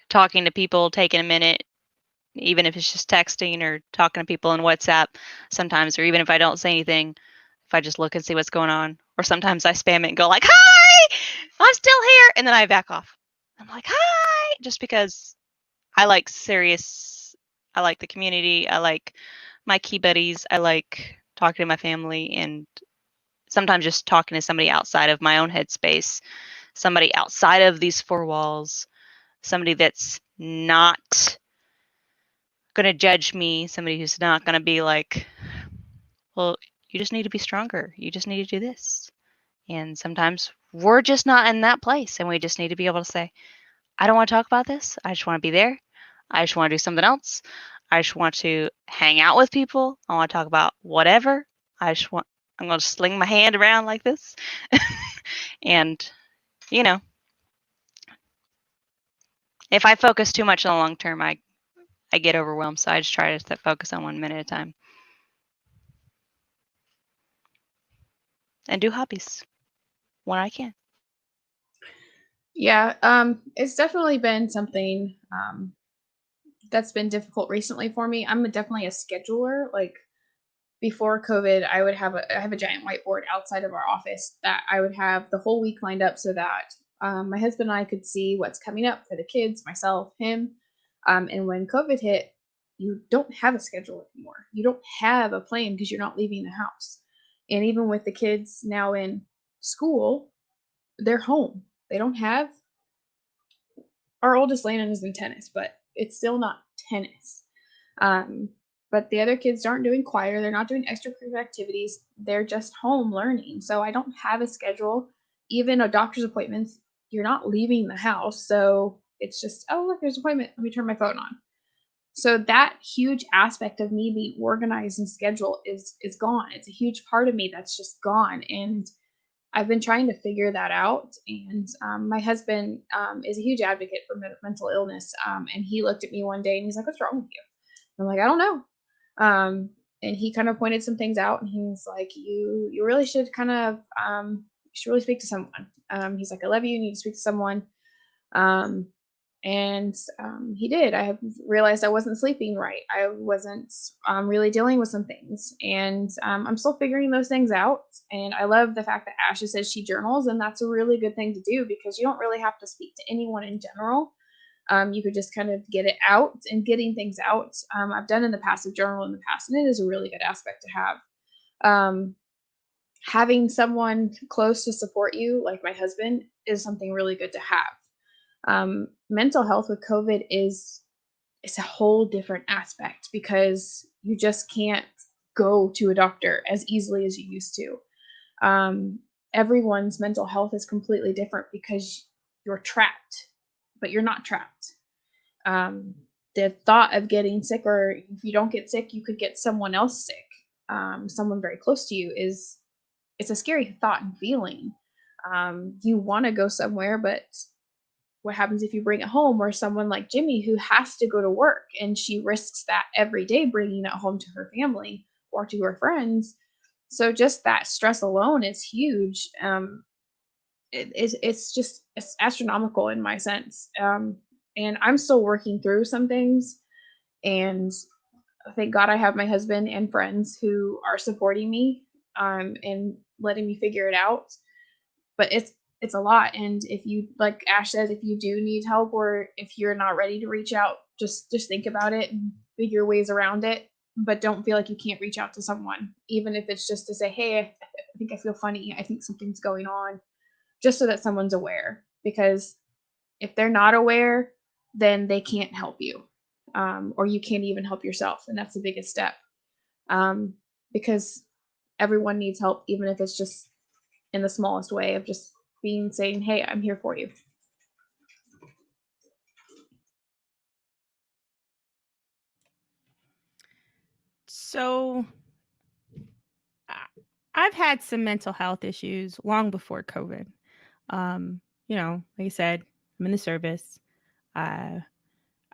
Talking to people, taking a minute, even if it's just texting or talking to people on WhatsApp sometimes, or even if I don't say anything, if I just look and see what's going on, or sometimes I spam it and go like, "Hi, I'm still here," and then I back off. I'm like, "Hi," just because I like the community, I like my key buddies, I like talking to my family, and sometimes just talking to somebody outside of my own headspace, somebody outside of these four walls, somebody that's not going to judge me, somebody who's not going to be like, well, you just need to be stronger. You just need to do this. And sometimes we're just not in that place, and we just need to be able to say, I don't want to talk about this. I just want to be there. I just want to do something else. I just want to hang out with people. I want to talk about whatever. I'm going to sling my hand around like this. And, if I focus too much on the long term, I get overwhelmed. So I just try to focus on 1 minute at a time. And do hobbies when I can. Yeah, it's definitely been something that's been difficult recently for me. I'm definitely a scheduler. Like before COVID, I have a giant whiteboard outside of our office that I would have the whole week lined up so that my husband and I could see what's coming up for the kids, myself, him. And when COVID hit, you don't have a schedule anymore. You don't have a plan because you're not leaving the house. And even with the kids now in school, they're home. They don't have our oldest Landon is in tennis, but it's still not tennis. but the other kids aren't doing choir, they're not doing extracurricular activities, they're just home learning. So I don't have a schedule, even a doctor's appointments, you're not leaving the house. So it's just, oh, look, there's an appointment. Let me turn my phone on. So that huge aspect of me being organized and scheduled is gone. It's a huge part of me that's just gone. And I've been trying to figure that out. And my husband is a huge advocate for mental illness. And he looked at me one day and he's like, "What's wrong with you?" I'm like, "I don't know." And he kind of pointed some things out, and he's like, "You really should kind of you should really speak to someone." He's like, "I love you. You need to speak to someone." Um, and he did. I realized I wasn't sleeping right. I wasn't really dealing with some things, and I'm still figuring those things out. And I love the fact that Asha says she journals, and that's a really good thing to do because you don't really have to speak to anyone in general. You could just kind of get it out, and getting things out. I've done in the passive journal in the past, and it is a really good aspect to have. Um, Having someone close to support you, like my husband, is something really good to have. Mental health with COVID is a whole different aspect because you just can't go to a doctor as easily as you used to. Everyone's mental health is completely different because you're trapped, but you're not trapped. The thought of getting sick, or if you don't get sick, you could get someone else sick, someone very close to you, it's a scary thought and feeling. You want to go somewhere, but what happens if you bring it home? Or someone like Jimmy who has to go to work and she risks that every day bringing it home to her family or to her friends. So just that stress alone is huge. It's astronomical in my sense. And I'm still working through some things, and thank God I have my husband and friends who are supporting me and letting me figure it out. But it's a lot. And if you, like Ash said, if you do need help or if you're not ready to reach out, just think about it and figure ways around it. But don't feel like you can't reach out to someone, even if it's just to say, "Hey, I think I feel funny. I think something's going on," just so that someone's aware. Because if they're not aware, then they can't help you, or you can't even help yourself, and that's the biggest step. Because everyone needs help, even if it's just in the smallest way of just saying, "Hey, I'm here for you." So I've had some mental health issues long before COVID. Like I said, I'm in the service. I've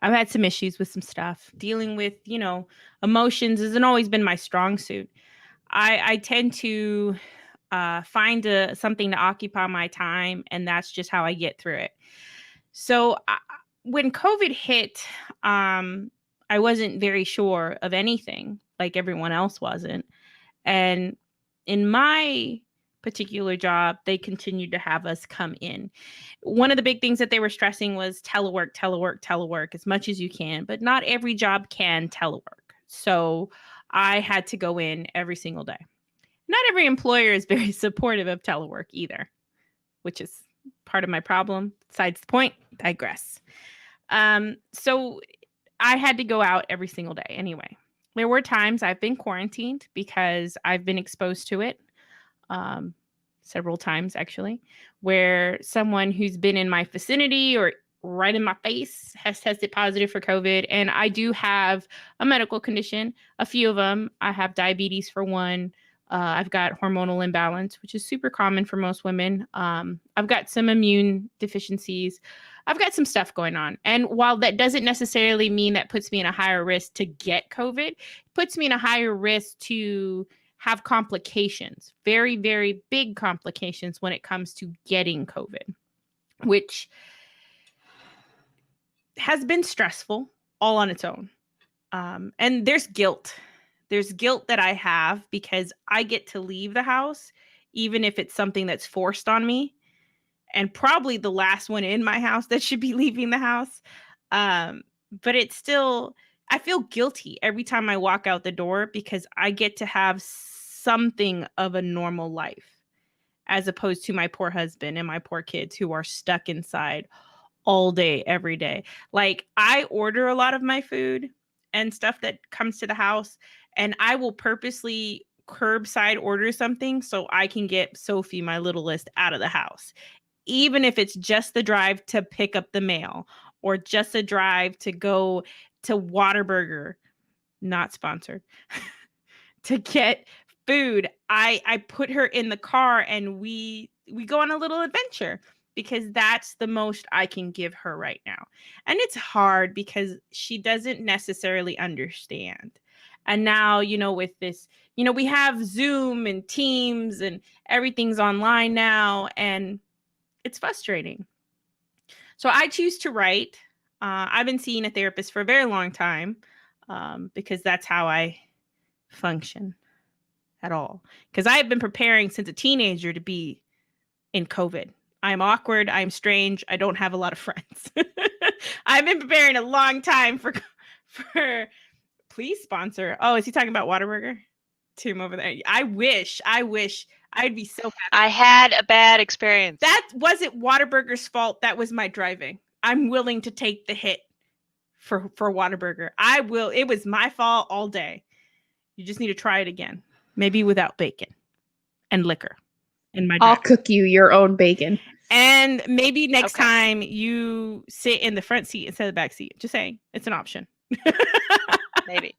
had some issues with some stuff. Dealing with, emotions hasn't always been my strong suit. I tend to find something to occupy my time, and that's just how I get through it. So when COVID hit, I wasn't very sure of anything, like everyone else wasn't. And in my particular job, they continued to have us come in. One of the big things that they were stressing was telework as much as you can, but not every job can telework. So I had to go in every single day. Not every employer is very supportive of telework either, which is part of my problem. Besides the point, digress. So I had to go out every single day anyway. There were times I've been quarantined because I've been exposed to it, several times actually, where someone who's been in my vicinity or right in my face has tested positive for COVID. And I do have a medical condition, a few of them. I have diabetes for one. I've got hormonal imbalance, which is super common for most women. I've got some immune deficiencies. I've got some stuff going on. And while that doesn't necessarily mean that puts me in a higher risk to get COVID, it puts me in a higher risk to have complications, very, very big complications when it comes to getting COVID, which has been stressful all on its own. And there's guilt. There's guilt that I have because I get to leave the house, even if it's something that's forced on me, and probably the last one in my house that should be leaving the house. But it's still, I feel guilty every time I walk out the door because I get to have something of a normal life as opposed to my poor husband and my poor kids who are stuck inside all day, every day. Like I order a lot of my food and stuff that comes to the house, and I will purposely curbside order something so I can get Sophie, my littlest, out of the house. Even if it's just the drive to pick up the mail or just a drive to go to Whataburger, not sponsored, to get food. I put her in the car and we go on a little adventure because that's the most I can give her right now. And it's hard because she doesn't necessarily understand. And now, with this, we have Zoom and Teams and everything's online now, and it's frustrating. So I choose to write. I've been seeing a therapist for a very long time because that's how I function at all. Because I have been preparing since a teenager to be in COVID. I'm awkward. I'm strange. I don't have a lot of friends. I've been preparing a long time for please sponsor. Oh, is he talking about Whataburger? Tim over there. I wish I'd be so happy. I had a bad experience. That wasn't Whataburger's fault. That was my driving. I'm willing to take the hit for Whataburger. I will. It was my fault all day. You just need to try it again. Maybe without bacon and liquor in my I'll driving. cook you your own bacon. And maybe next time you sit in the front seat instead of the back seat. Just saying. It's an option. Maybe.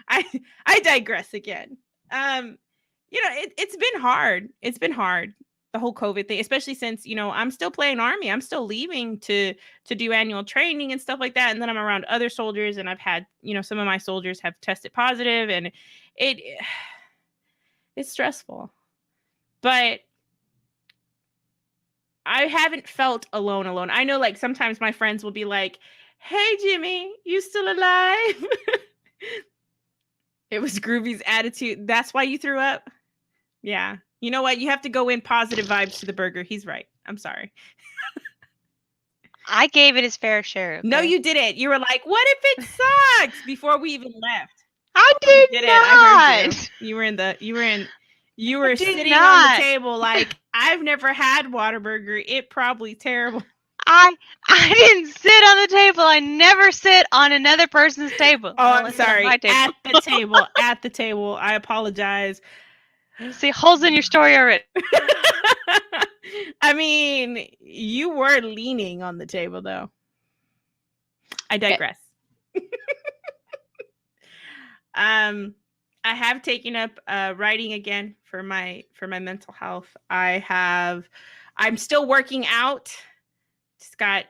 I digress again. It's been hard. It's been hard, the whole COVID thing, especially since, I'm still playing Army. I'm still leaving to do annual training and stuff like that. And then I'm around other soldiers, and I've had, some of my soldiers have tested positive, and it's stressful. But I haven't felt alone. I know, like, sometimes my friends will be like, "Hey, Jimmy, you still alive?" It was Groovy's attitude. That's why you threw up? Yeah. You know what? You have to go in positive vibes to the burger. He's right. I'm sorry. I gave it his fair share. Okay? No, you didn't. You were like, "What if it sucks?" before we even left. I did You did not. it. I heard you. You were sitting on the table like, "I've never had Whataburger. It probably terrible." I didn't sit on the table. I never sit on another person's table. Oh, I'm sorry. At the table. At the table. I apologize. See, holes in your story already. I mean, you were leaning on the table, though. I digress. I have taken up writing again for my mental health. I'm still working out. Just got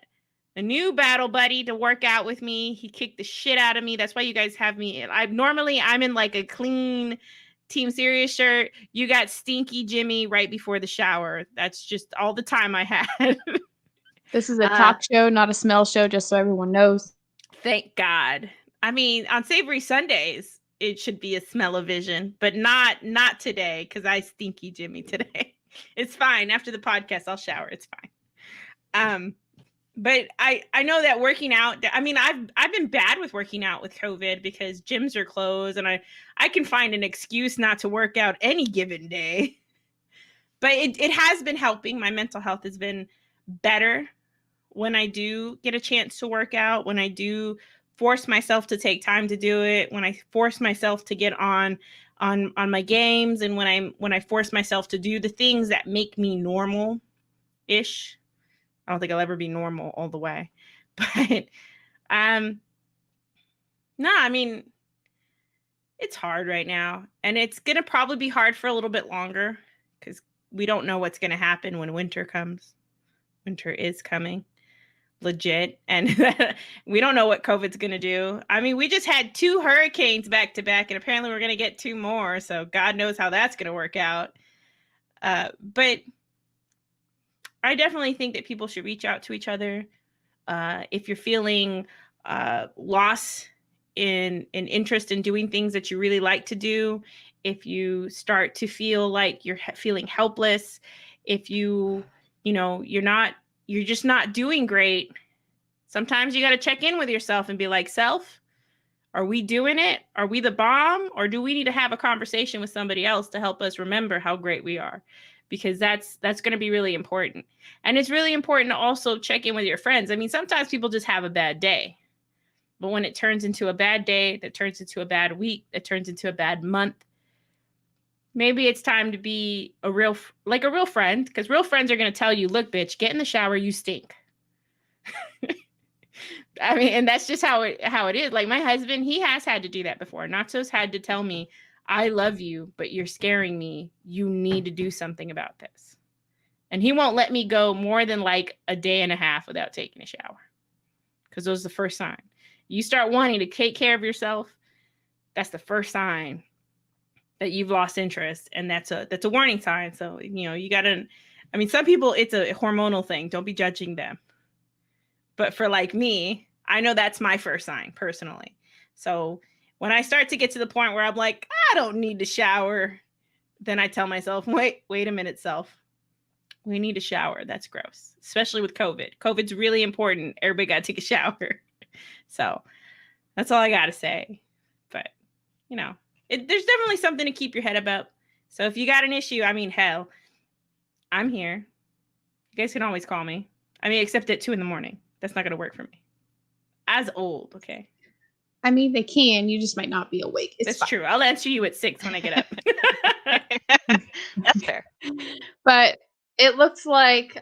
a new battle buddy to work out with me. He kicked the shit out of me. That's why you guys have me. I'm in like a clean Team Serious shirt. You got stinky Jimmy right before the shower. That's just all the time I had. This is a talk show, not a smell show, just so everyone knows. Thank God. I mean, on Savory Sundays, it should be a smell-o-vision, but not today, because I stinky Jimmy today. It's fine. After the podcast, I'll shower. It's fine. But I know that working out, I mean, I've been bad with working out with COVID because gyms are closed, and I can find an excuse not to work out any given day. But it has been helping. My mental health has been better when I do get a chance to work out, when I do force myself to take time to do it, when I force myself to get on my games, and when I force myself to do the things that make me normal-ish. I don't think I'll ever be normal all the way. But no, I mean, it's hard right now. And it's going to probably be hard for a little bit longer because we don't know what's going to happen when winter comes. Winter is coming. Legit. And we don't know what COVID's going to do. I mean, we just had 2 hurricanes back to back, and apparently we're going to get 2 more. So God knows how that's going to work out. But I definitely think that people should reach out to each other. If you're feeling loss in interest in doing things that you really like to do, if you start to feel like you're feeling helpless, if you're just not doing great, sometimes you got to check in with yourself and be like, self, are we doing it? Are we the bomb? Or do we need to have a conversation with somebody else to help us remember how great we are? Because that's going to be really important. And it's really important to also check in with your friends. I mean, sometimes people just have a bad day. But when it turns into a bad day, that turns into a bad week, that turns into a bad month, maybe it's time to be a real friend, because real friends are going to tell you, look, bitch, get in the shower, you stink. I mean, and that's just how it is. Like my husband, he has had to do that before. Natso's had to tell me, I love you, but you're scaring me. You need to do something about this. And he won't let me go more than like a day and a half without taking a shower. Because those are the first sign. You start wanting to take care of yourself, that's the first sign that you've lost interest. And that's a warning sign. So, you gotta, I mean, some people, it's a hormonal thing. Don't be judging them. But for like me, I know that's my first sign personally. So when I start to get to the point where I'm like, I don't need to shower, then I tell myself, wait a minute, self. We need a shower. That's gross, especially with COVID. COVID's really important. Everybody got to take a shower. So that's all I got to say. But, there's definitely something to keep your head about. So if you got an issue, I mean, hell, I'm here. You guys can always call me. I mean, except at 2 a.m. That's not going to work for me. As old, okay? I mean, they can. You just might not be awake. It's That's fine. true. I'll answer you at 6 when I get up. That's fair. But it looks like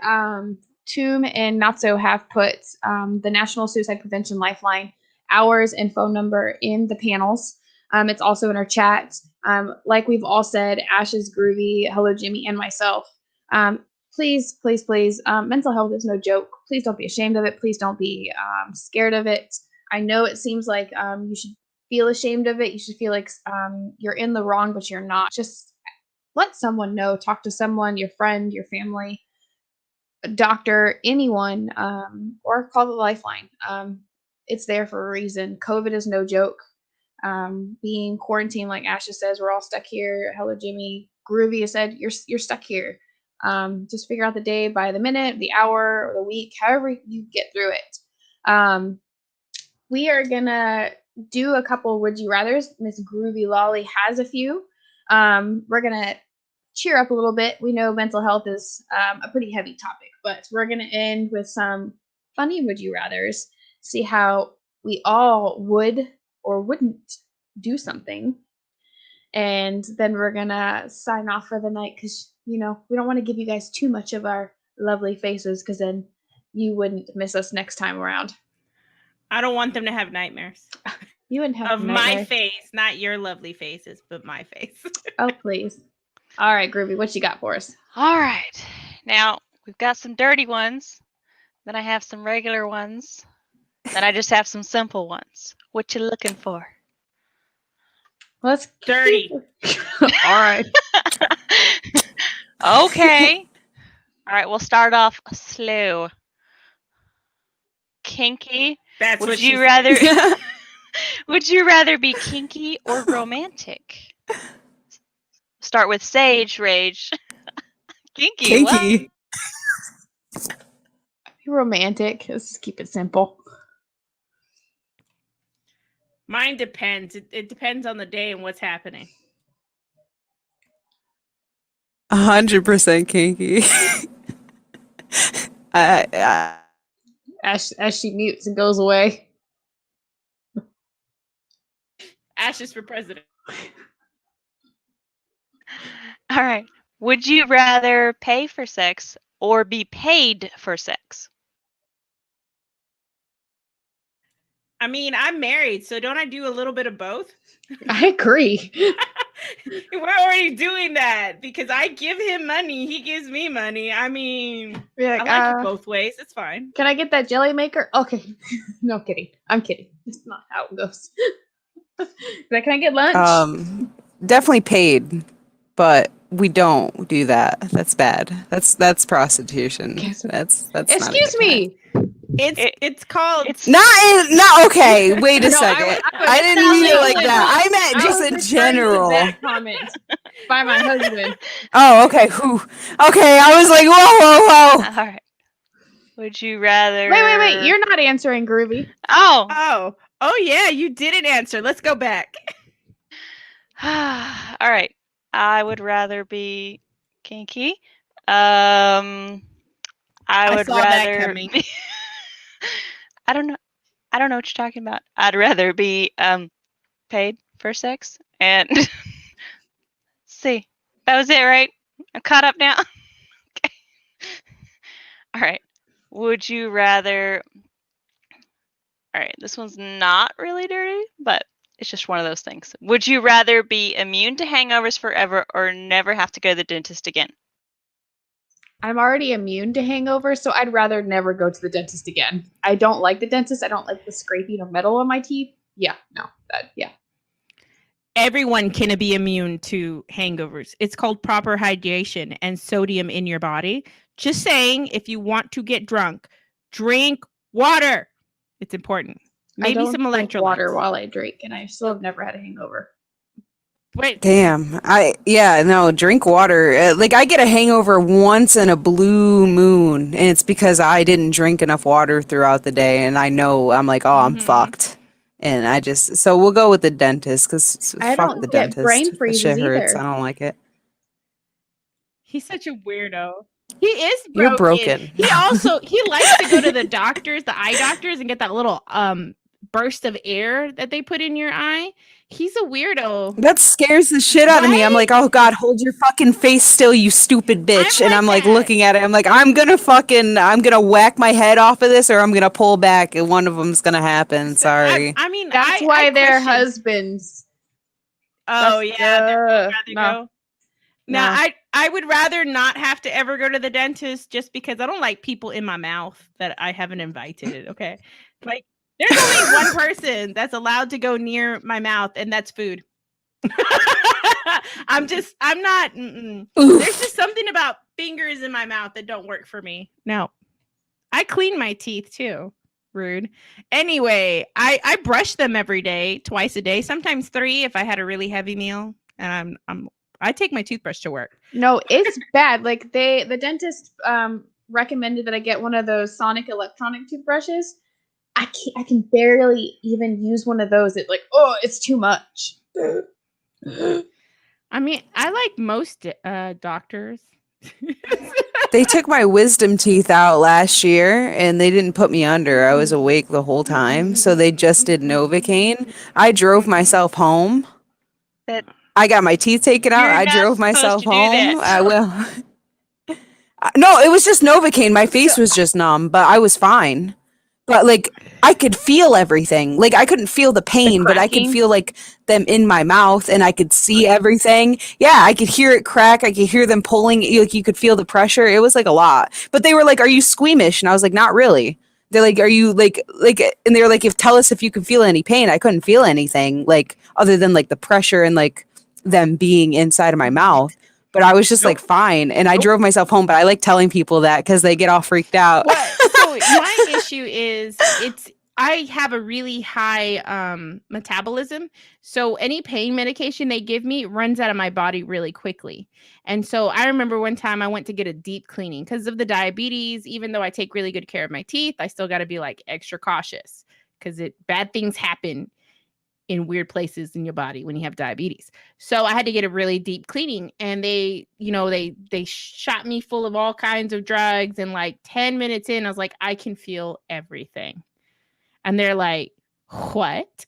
Toom and Natso have put the National Suicide Prevention Lifeline hours and phone number in the panels. It's also in our chat. Like we've all said, Ashes, Groovy, Hello Jimmy, and myself. Please, please, please. Mental health is no joke. Please don't be ashamed of it. Please don't be scared of it. I know it seems like you should feel ashamed of it. You should feel like you're in the wrong, but you're not. Just let someone know. Talk to someone, your friend, your family, a doctor, anyone, or call the lifeline. It's there for a reason. COVID is no joke. Being quarantined, like Asha says, we're all stuck here. Hello, Jimmy. Groovy has said, you're stuck here. Just figure out the day by the minute, the hour, or the week, however you get through it. We are gonna do a couple would you rathers. Miss Groovy Lolly has a few. We're gonna cheer up a little bit. We know mental health is a pretty heavy topic, but we're gonna end with some funny would you rathers. See how we all would or wouldn't do something. And then we're gonna sign off for the night because we don't want to give you guys too much of our lovely faces because then you wouldn't miss us next time around. I don't want them to have nightmares. You wouldn't have of my face, not your lovely faces, but my face. Oh, please. All right, Groovy, what you got for us? All right. Now, we've got some dirty ones. Then I have some regular ones. Then I just have some simple ones. What you looking for? Let's dirty. All right. Okay. All right, we'll start off slow. Kinky. That's would what you she rather said. Would you rather be kinky or romantic? Start with Sage Rage. Kinky. Kinky. Be romantic. Let's just keep it simple. Mine depends. It depends on the day and what's happening. 100% kinky. As she mutes and goes away. Ashes for president. All right. Would you rather pay for sex or be paid for sex? I mean, I'm married, so don't I do a little bit of both? I agree. We're already doing that because I give him money, he gives me money. I mean, Like, I like it both ways. It's fine. Can I get that jelly maker? Okay. No kidding. I'm kidding. It's not how it goes. Can I get lunch? Definitely paid, but we don't do that. That's bad. That's prostitution. That's not a Excuse good me. time. It's called. It's Not okay. Wait a No, second. I I didn't mean it like was- that. I meant I just was in referring to general. that comment by my husband. Oh, okay. Whew. Okay, I was like, whoa. all right. Would you rather? Wait. You're not answering, Groovy. Oh. Oh yeah, you didn't answer. Let's go back. All right. I would rather be kinky. I would saw that rather. coming. I don't know. I don't know what you're talking about. I'd rather be paid for sex. And see, that was it, right? I'm caught up now. Okay. All right. Would you rather? All right, this one's not really dirty, but it's just one of those things. Would you rather be immune to hangovers forever or never have to go to the dentist again? I'm already immune to hangovers, so I'd rather never go to the dentist again. I don't like the dentist. I don't like the scraping of metal on my teeth. Yeah, no, yeah. Everyone can be immune to hangovers. It's called proper hydration and sodium in your body. Just saying, if you want to get drunk, drink water. It's important. Maybe I don't some drink electrolytes. water while I drink, and I still have never had a hangover. Wait, Damn. Drink water. Like I get a hangover once in a blue moon, and it's because I didn't drink enough water throughout the day, and I know I'm like, oh, I'm fucked. And so we'll go with the dentist because I fuck don't the get dentist. brain That freezes shit hurts. either. I don't like it. he's such a weirdo. He is broken. You're broken. He likes to go to the doctors, the eye doctors, and get that little burst of air that they put in your eye. He's a weirdo. That scares the shit out of me. I'm Right? like, oh God, hold your fucking face still, you stupid bitch. And I'm like that. looking at it. I'm like, I'm gonna whack my head off of this, or I'm gonna pull back, and one of them's gonna happen. Sorry. I mean, That's I why they're question- husbands. Oh That's- yeah, they'd rather no. go. Now, I would rather not have to ever go to the dentist just because I don't like people in my mouth that I haven't invited. Okay, like there's only one person that's allowed to go near my mouth, and that's food. I'm not. There's just something about fingers in my mouth that don't work for me. No, I clean my teeth too. Rude. Anyway, I brush them every day, twice a day, sometimes 3 if I had a really heavy meal, and I take my toothbrush to work. No, it's bad. Like the dentist recommended that I get one of those sonic electronic toothbrushes. I can barely even use one of those. It's too much. I mean, I like most doctors. They took my wisdom teeth out last year, and they didn't put me under. I was awake the whole time, so they just did Novocaine. I drove myself home. I got my teeth taken out. I drove myself home. I will. No, it was just Novocaine. My face was just numb, but I was fine. But like, I could feel everything. Like, I couldn't feel the pain, but I could feel like them in my mouth, and I could see everything. Yeah, I could hear it crack. I could hear them pulling. Like, you could feel the pressure. It was like a lot. But they were like, "Are you squeamish?" And I was like, "Not really." They're like, "Are you like?" And they were like, "Tell us if you can feel any pain." I couldn't feel anything, like other than like the pressure and like them being inside of my mouth. But I was just like fine, and I drove myself home. But I like telling people that because they get all freaked out. So my issue is I have a really high metabolism, so any pain medication they give me runs out of my body really quickly. And so I remember one time I went to get a deep cleaning because of the diabetes. Even though I take really good care of my teeth, I still got to be like extra cautious because bad things happen in weird places in your body when you have diabetes. So I had to get a really deep cleaning, and they shot me full of all kinds of drugs, and like 10 minutes in I was like, I can feel everything. And they're like, what?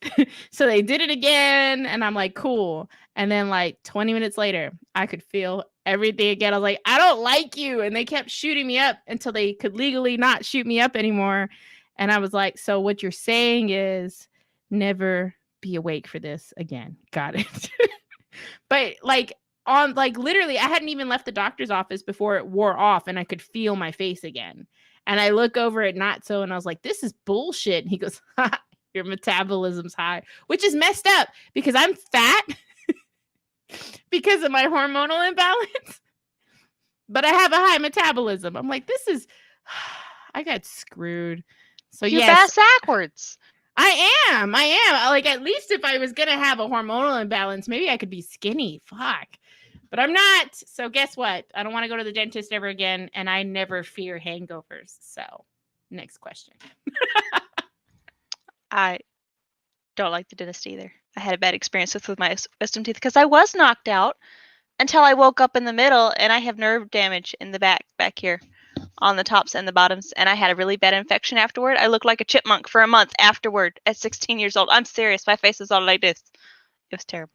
So they did it again, and I'm like, cool. And then like 20 minutes later, I could feel everything again. I was like, I don't like you. And they kept shooting me up until they could legally not shoot me up anymore. And I was like, so what you're saying is never be awake for this again. Got it. But like literally I hadn't even left the doctor's office before it wore off, and I could feel my face again. And I look over at Natso, and I was like, this is bullshit. And he goes, your metabolism's high, which is messed up because I'm fat because of my hormonal imbalance, but I have a high metabolism. I'm like, I got screwed. So you're yes, backwards. I am. Like, at least if I was going to have a hormonal imbalance, maybe I could be skinny. Fuck. But I'm not. So guess what? I don't want to go to the dentist ever again, and I never fear hangovers. So next question. I don't like the dentist either. I had a bad experience with my wisdom teeth because I was knocked out until I woke up in the middle, and I have nerve damage in the back here. on the tops and the bottoms, and I had a really bad infection afterward. I looked like a chipmunk for a month afterward at 16 years old. I'm serious. My face is all like this. It was terrible.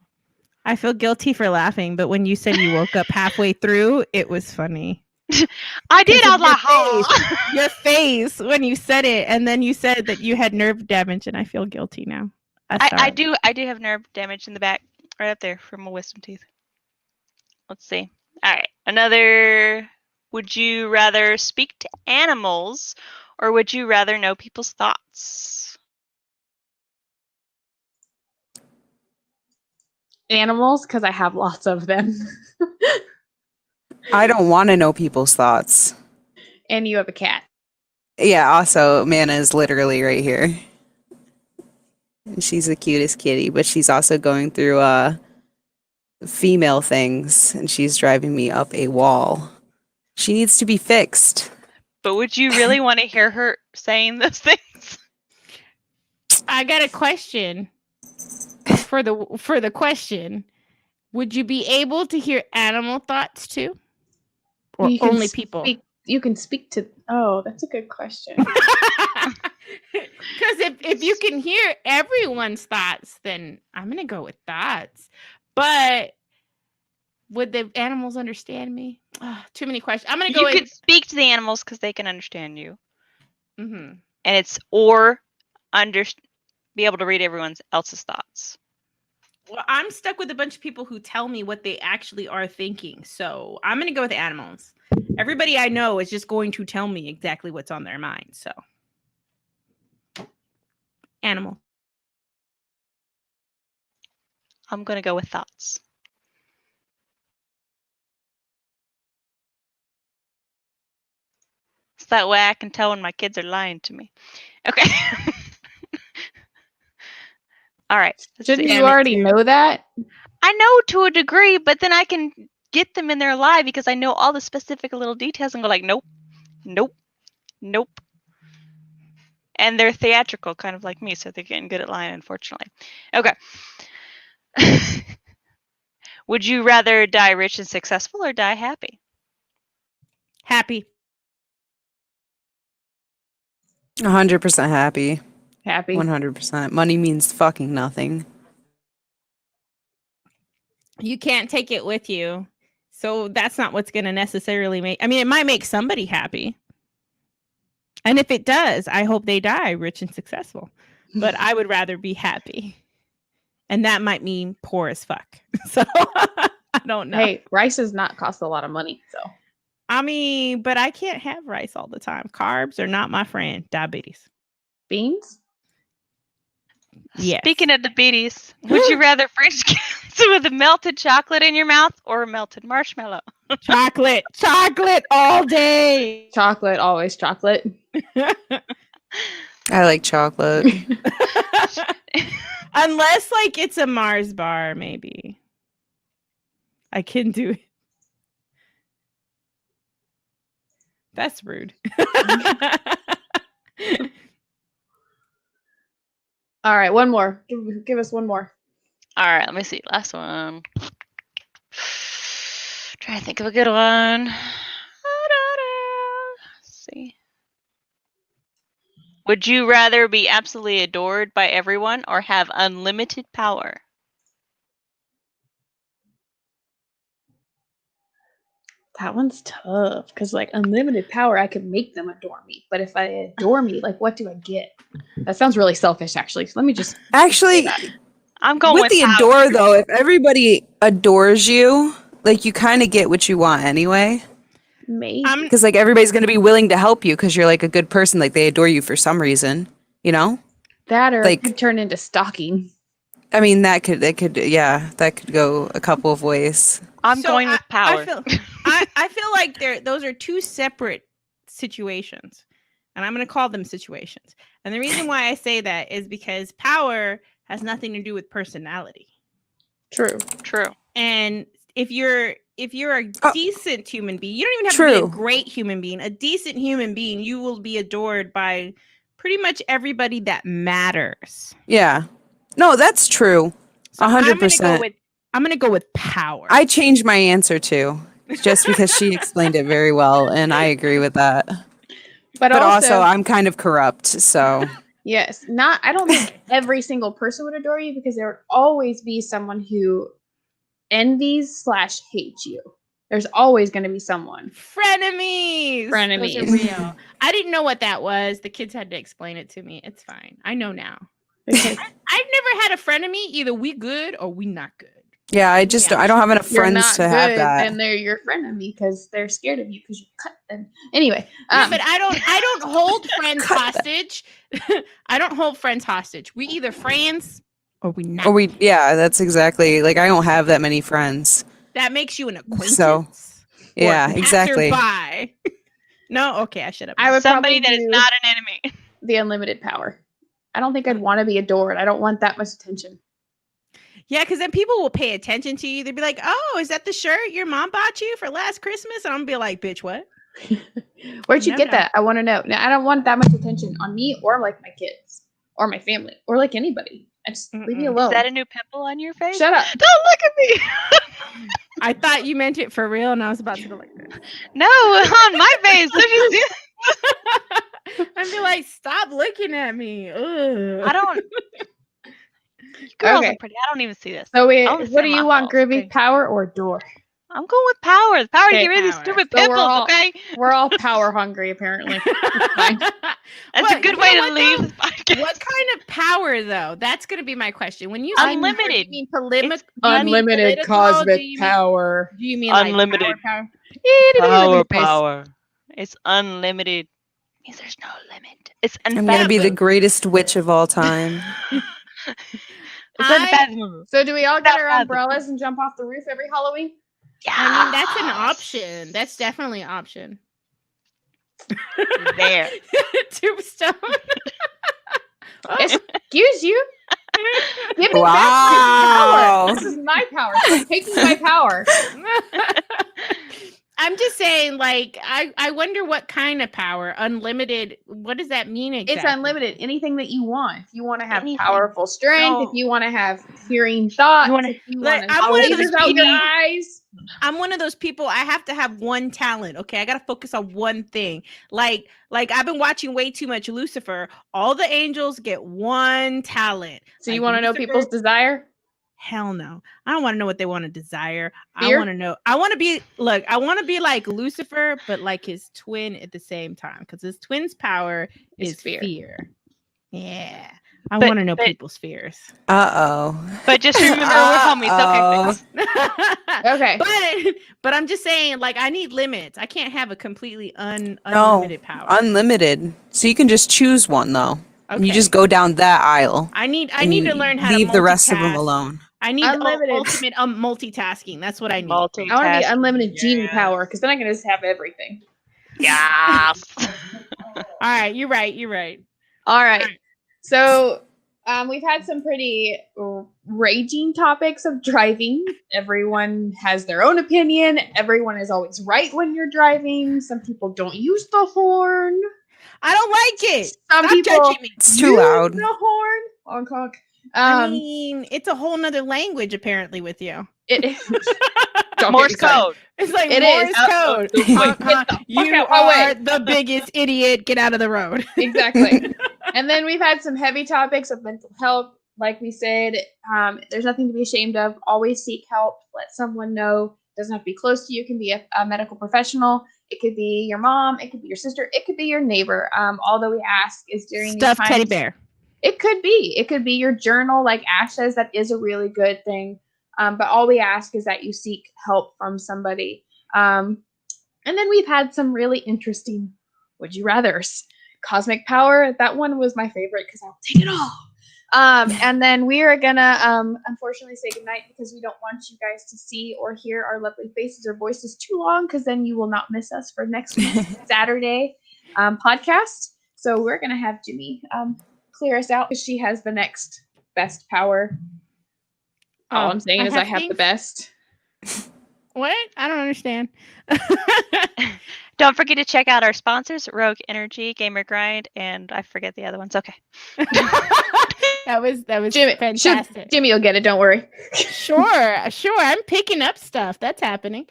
I feel guilty for laughing, but when you said you woke up halfway through, it was funny. I did. I was like, your face when you said it, and then you said that you had nerve damage, and I feel guilty now. I do have nerve damage in the back, right up there from my wisdom teeth. Let's see. All right, another. Would you rather speak to animals, or would you rather know people's thoughts? Animals, because I have lots of them. I don't want to know people's thoughts. And you have a cat. Yeah, also, Mana is literally right here. She's the cutest kitty, but she's also going through female things, and she's driving me up a wall. She needs to be fixed. But would you really want to hear her saying those things? I got a question for the question. Would you be able to hear animal thoughts too? Or only people? You can speak to... Oh, that's a good question. Because if you can hear everyone's thoughts, then I'm going to go with thoughts. But would the animals understand me? Too many questions. I'm going to go with... You could speak to the animals because they can understand you. Mm-hmm. And it's be able to read everyone else's thoughts. Well, I'm stuck with a bunch of people who tell me what they actually are thinking. So I'm going to go with animals. Everybody I know is just going to tell me exactly what's on their mind. So animal. I'm going to go with thoughts. So that way I can tell when my kids are lying to me. Okay. All right. Shouldn't you already know that? I know to a degree, but then I can get them in their lie because I know all the specific little details and go like, nope, nope, nope. And they're theatrical, kind of like me, so they're getting good at lying, unfortunately. Okay. Would you rather die rich and successful or die happy? Happy. 100% happy. Happy. 100%. Money means fucking nothing. You can't take it with you. So that's not what's going to necessarily make... I mean, it might make somebody happy. And if it does, I hope they die rich and successful. But I would rather be happy. And that might mean poor as fuck. So I don't know. Hey, rice does not cost a lot of money, so. I mean, but I can't have rice all the time. Carbs are not my friend. Diabetes. Beans? Yes. Speaking of diabetes, would you rather French kiss with a melted chocolate in your mouth or a melted marshmallow? Chocolate. Chocolate all day. Chocolate, always chocolate. I like chocolate. Unless, like, it's a Mars bar, maybe. I can do it. That's rude. All right, one more. Give us one more. All right, let me see. Last one. Trying to think of a good one. Let's see. Would you rather be absolutely adored by everyone or have unlimited power? That one's tough because, like, unlimited power, I can make them adore me. But if I adore me, like, what do I get? That sounds really selfish, actually. So let me just. Actually, I'm going with the power. adore, though, if everybody adores you, like, you kind of get what you want anyway. Maybe. Because, like, everybody's going to be willing to help you because you're, like, a good person. Like, they adore you for some reason, you know? That or like- it could turn into stalking. I mean, that could go a couple of ways. I'm going with power. I feel like those are two separate situations, and I'm going to call them situations. And the reason why I say that is because power has nothing to do with personality. True. And if you're a decent human being, you don't even have to be a great human being. A decent human being, you will be adored by pretty much everybody that matters. Yeah. No, that's true. So 100%. I'm gonna go with power. I changed my answer too just because she explained it very well, and I agree with that. But But also, also, I'm kind of corrupt, so yes, I don't think every single person would adore you because there would always be someone who envies/hates you. There's always going to be someone. Frenemies. Those are Frenemies. real. I didn't know what that was. The kids had to explain it to me. It's fine. I know now. Because I've never had a frenemy. Either we good or we not good. yeah, I don't have enough you're friends not to good, have that. then they're your frenemy because they're scared of you because you cut them. Anyway, Yeah, but I don't hold friends hostage. I don't hold friends hostage. We either friends or we not. Or that's exactly, like, I don't have that many friends. That makes you an acquaintance. So, yeah, exactly. Passerby. No, okay, I should have. I would Somebody probably that is do not an enemy. the unlimited power. I don't think I'd want to be adored. I don't want that much attention. Yeah, because then people will pay attention to you. They'd be like, "Oh, is that the shirt your mom bought you for last Christmas?" And I'm gonna be like, "Bitch, what? Where'd you No, get no. that? I want to know. Now, I don't want that much attention on me or like my kids or my family or like anybody. I just leave me Mm-mm. alone. Is that a new pimple on your face? Shut up. Don't look at me. I thought you meant it for real, and I was about to go like this." No, on my face. Look at this. I'd be like, "Stop looking at me." Ugh. I don't. Girls Okay. are pretty. I don't even see this. So wanna what do see you my want, balls, Groovy? okay. Power or door? I'm going with power. The power to Okay, get rid of these power. stupid So we're pimples. all- Okay, We're all power hungry, apparently. Fine. that's What- a good you way know to what, leave though? this podcast. What kind of power, though? That's gonna be my question. When you say power, Unlimited. do you mean It's Unlimited cosmic power. Do you mean like Unlimited. power? Power. It's unlimited. It means there's no limit. It's I'm going to be the unfathomable. greatest witch of all time. It's unfathomable. So do we all get our Not umbrellas and jump off the roof every Halloween? I mean, that's an option. That's definitely an option. There. Tombstone. Excuse you? Give me back Wow. my power. This is my power. Stop taking my power. I'm just saying, like, I wonder what kind of power. Unlimited. What does that mean exactly? It's unlimited. Anything that you want. If you want to have Anything. powerful strength, So- if you want to have hearing thoughts, You wanna- if you Like, want to I'm one of lasers those out your people- eyes. I'm one of those people. I have to have one talent. Okay, I gotta focus on one thing. Like I've been watching way too much Lucifer. All the angels get one talent. So you Like, want to know Lucifer- people's desire? Hell no. I don't want to know what they want to desire. Fear? I want to know. I want to be like Lucifer, but like his twin at the same time. Because his twin's power Is is fear. fear. Yeah. I But- want to know but- people's fears. Uh-oh. But just remember, we're homies. Okay, thanks. Okay. but I'm just saying, like, I need limits. I can't have a completely No, unlimited power. unlimited. So you can just choose one, though. And you Okay. just go down that aisle. I need and to learn how to leave the rest of them multitask. alone. I need Unlimited. ultimate multitasking. That's what I need. I want to be Multitasking, unlimited genie yes. power because then I can just have everything. Yes. All right, you're right. You're right. All right. Alright. So we've had some pretty raging topics of driving. Everyone has their own opinion. Everyone is always right when you're driving. Some people don't use the horn. I don't like it. Some Stop people judging me. It's too use loud. the horn. Honk, honk. I mean, it's a whole nother language apparently with you. It don't get Morse excited. code. It's like It Morse is. code. Get Honk, the honk. fuck You out my way. are the biggest idiot. Get out of the road. Exactly. And then we've had some heavy topics of mental health. Like we said, there's nothing to be ashamed of. Always seek help. Let someone know. It doesn't have to be close to you. It can be a medical professional. It could be your mom. It could be your sister. It could be your neighbor. All that we ask is during these Stuffed teddy times- bear. It could be. It could be your journal, like Ash says. That is a really good thing. But all we ask is that you seek help from somebody. And then we've had some really interesting would you rathers. Cosmic power. That one was my favorite because I'll take it all. And then we are gonna unfortunately say goodnight because we don't want you guys to see or hear our lovely faces or voices too long because then you will not miss us for next week's Saturday podcast. So we're gonna have Jimmy clear us out because she has the next best power. All I'm saying is I have the best. What? I don't understand. Don't forget to check out our sponsors, Rogue Energy, Gamer Grind, and I forget the other ones. Okay. That was Jimmy, fantastic. Jimmy will get it. Don't worry. Sure. I'm picking up stuff. That's happening.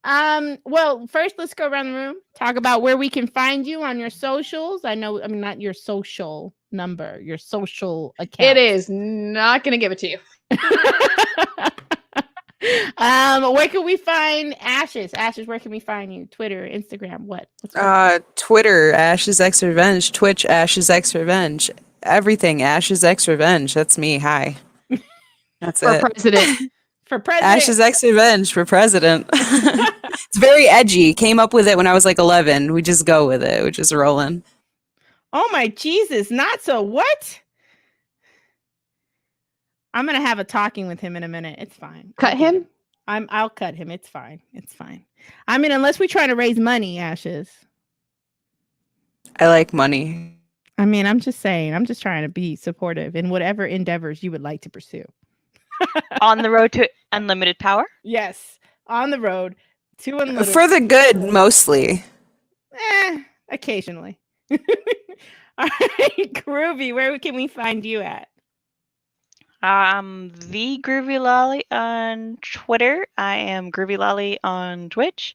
Well, first let's go around the room, talk about where we can find you on your socials. Not your social number, your social account. It is not going to give it to you. Where can we find Ashes? Ashes, where can we find you? Twitter, Instagram, what? Twitter, Ashes X Revenge. Twitch, Ashes X Revenge. Everything, Ashes X Revenge. That's me. Hi. That's For it. president. For president. Ashes X Revenge for president. It's very edgy. Came up with it when I was like 11. We just go with it. We're just rolling. Oh my Jesus, not so what? I'm gonna have a talking with him in a minute. It's fine. Cut him? I'll cut him. It's fine. It's fine. I mean, unless we try to raise money, Ashes. I like money. I mean, I'm just saying. I'm just trying to be supportive in whatever endeavors you would like to pursue. On the road to unlimited power? Yes, on the road to unlimited. For the good, mostly. Occasionally. All right, Groovy, where can we find you at? The Groovy Lolly on Twitter. I am Groovy Lolly on Twitch.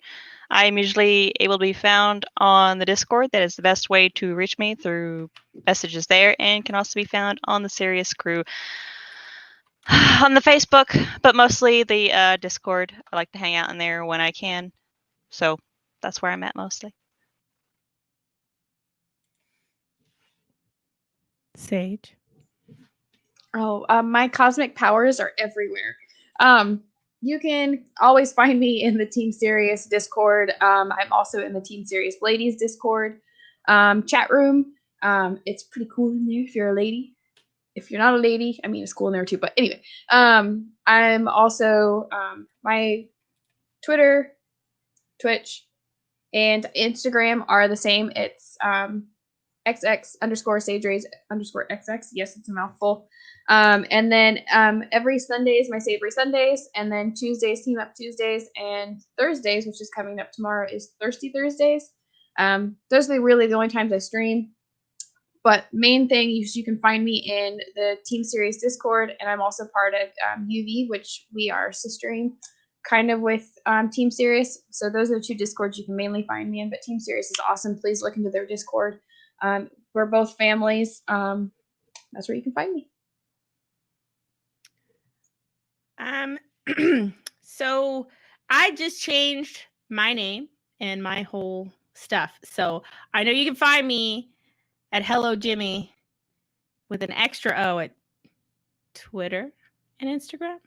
I am usually able to be found on the Discord. That is the best way to reach me, through messages there, and can also be found on the Serious Crew on the Facebook, but mostly the Discord. I like to hang out in there when I can. So that's where I'm at mostly. Sage. Oh, my cosmic powers are everywhere. You can always find me in the Team Serious Discord. I'm also in the Team Serious Ladies Discord chat room. It's pretty cool in there if you're a lady. If you're not a lady, I mean, it's cool in there too. But anyway, I'm also my Twitter, Twitch, and Instagram are the same. It's XX_SageRays_XX. Yes, it's a mouthful. And then every Sunday is my Savory Sundays, and then Tuesdays, Team Up Tuesdays, and Thursdays, which is coming up tomorrow, is Thirsty Thursdays. Those are really the only times I stream. But main thing is you can find me in the Team Series Discord, and I'm also part of UV, which we are sistering kind of with Team Series. So those are the two Discords you can mainly find me in. But Team Series is awesome. Please look into their Discord. We're both families. That's where you can find me. So I just changed my name and my whole stuff. So I know you can find me at Hello Jimmy with an extra O at Twitter and Instagram.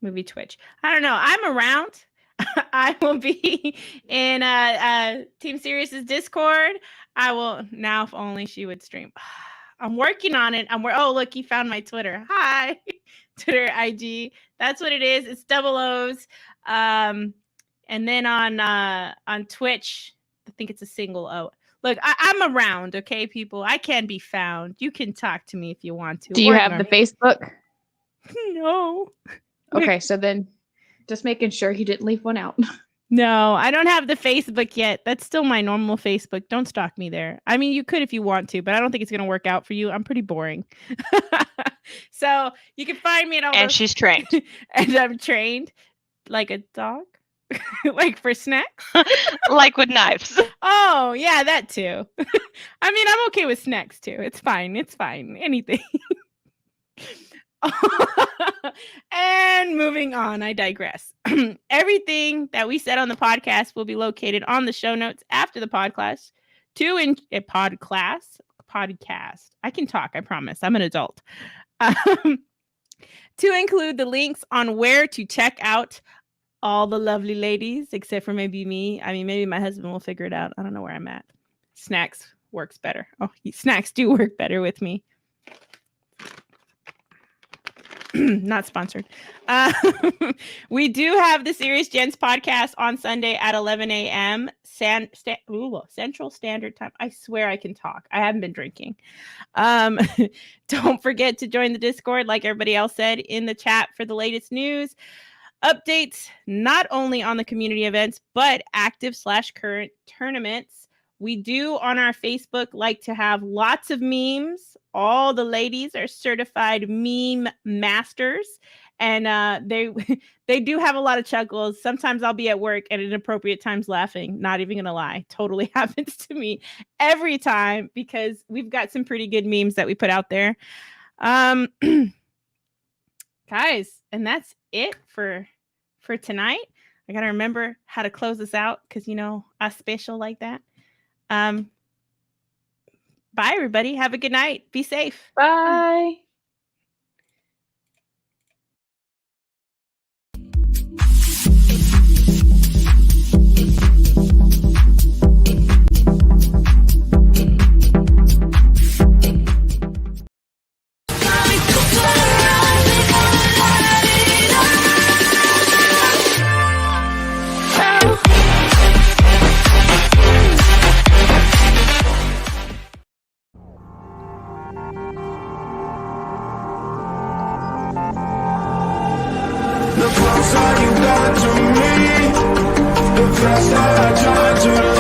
Maybe Twitch. I don't know. I'm around. I will be in Team Serious's Discord. I will now, if only she would stream. I'm working on it. Oh, look, you found my Twitter. Hi. Twitter, IG. That's what it is. It's double O's. And then on Twitch, I think it's a single O. Look, I'm around, okay, people. I can be found. You can talk to me if you want to. Do you have the Facebook? No. Okay, so then just making sure you didn't leave one out. No, I don't have the Facebook yet. That's still my normal Facebook. Don't stalk me there. I mean, you could if you want to, but I don't think it's going to work out for you. I'm pretty boring. So you can find me at all. And she's trained. And I'm trained like a dog. Like for snacks? Like with knives. Oh, yeah, that too. I mean, I'm okay with snacks too. It's fine. It's fine. Anything. And moving on, I digress. Everything that we said on the podcast will be located on the show notes after the podcast. Podcast. I can talk, I promise. I'm an adult. To include the links on where to check out all the lovely ladies, except for maybe me. I mean, maybe my husband will figure it out. I don't know where I'm at. Snacks works better. Oh, snacks do work better with me. Not sponsored. We do have the Serious Gents podcast on Sunday at 11 a.m. Central Standard Time. I swear I can talk. I haven't been drinking. Don't forget to join the Discord, like everybody else said in the chat, for the latest news, updates, not only on the community events, but active/current tournaments. We do on our Facebook like to have lots of memes. All the ladies are certified meme masters, and they do have a lot of chuckles. Sometimes I'll be at work at inappropriate times laughing. Not even gonna lie, totally happens to me every time because we've got some pretty good memes that we put out there. Guys, and that's it for tonight. I gotta remember how to close this out because I'm special like that. Bye everybody. Have a good night. Be safe. Bye. The closer you got to me, the faster I try to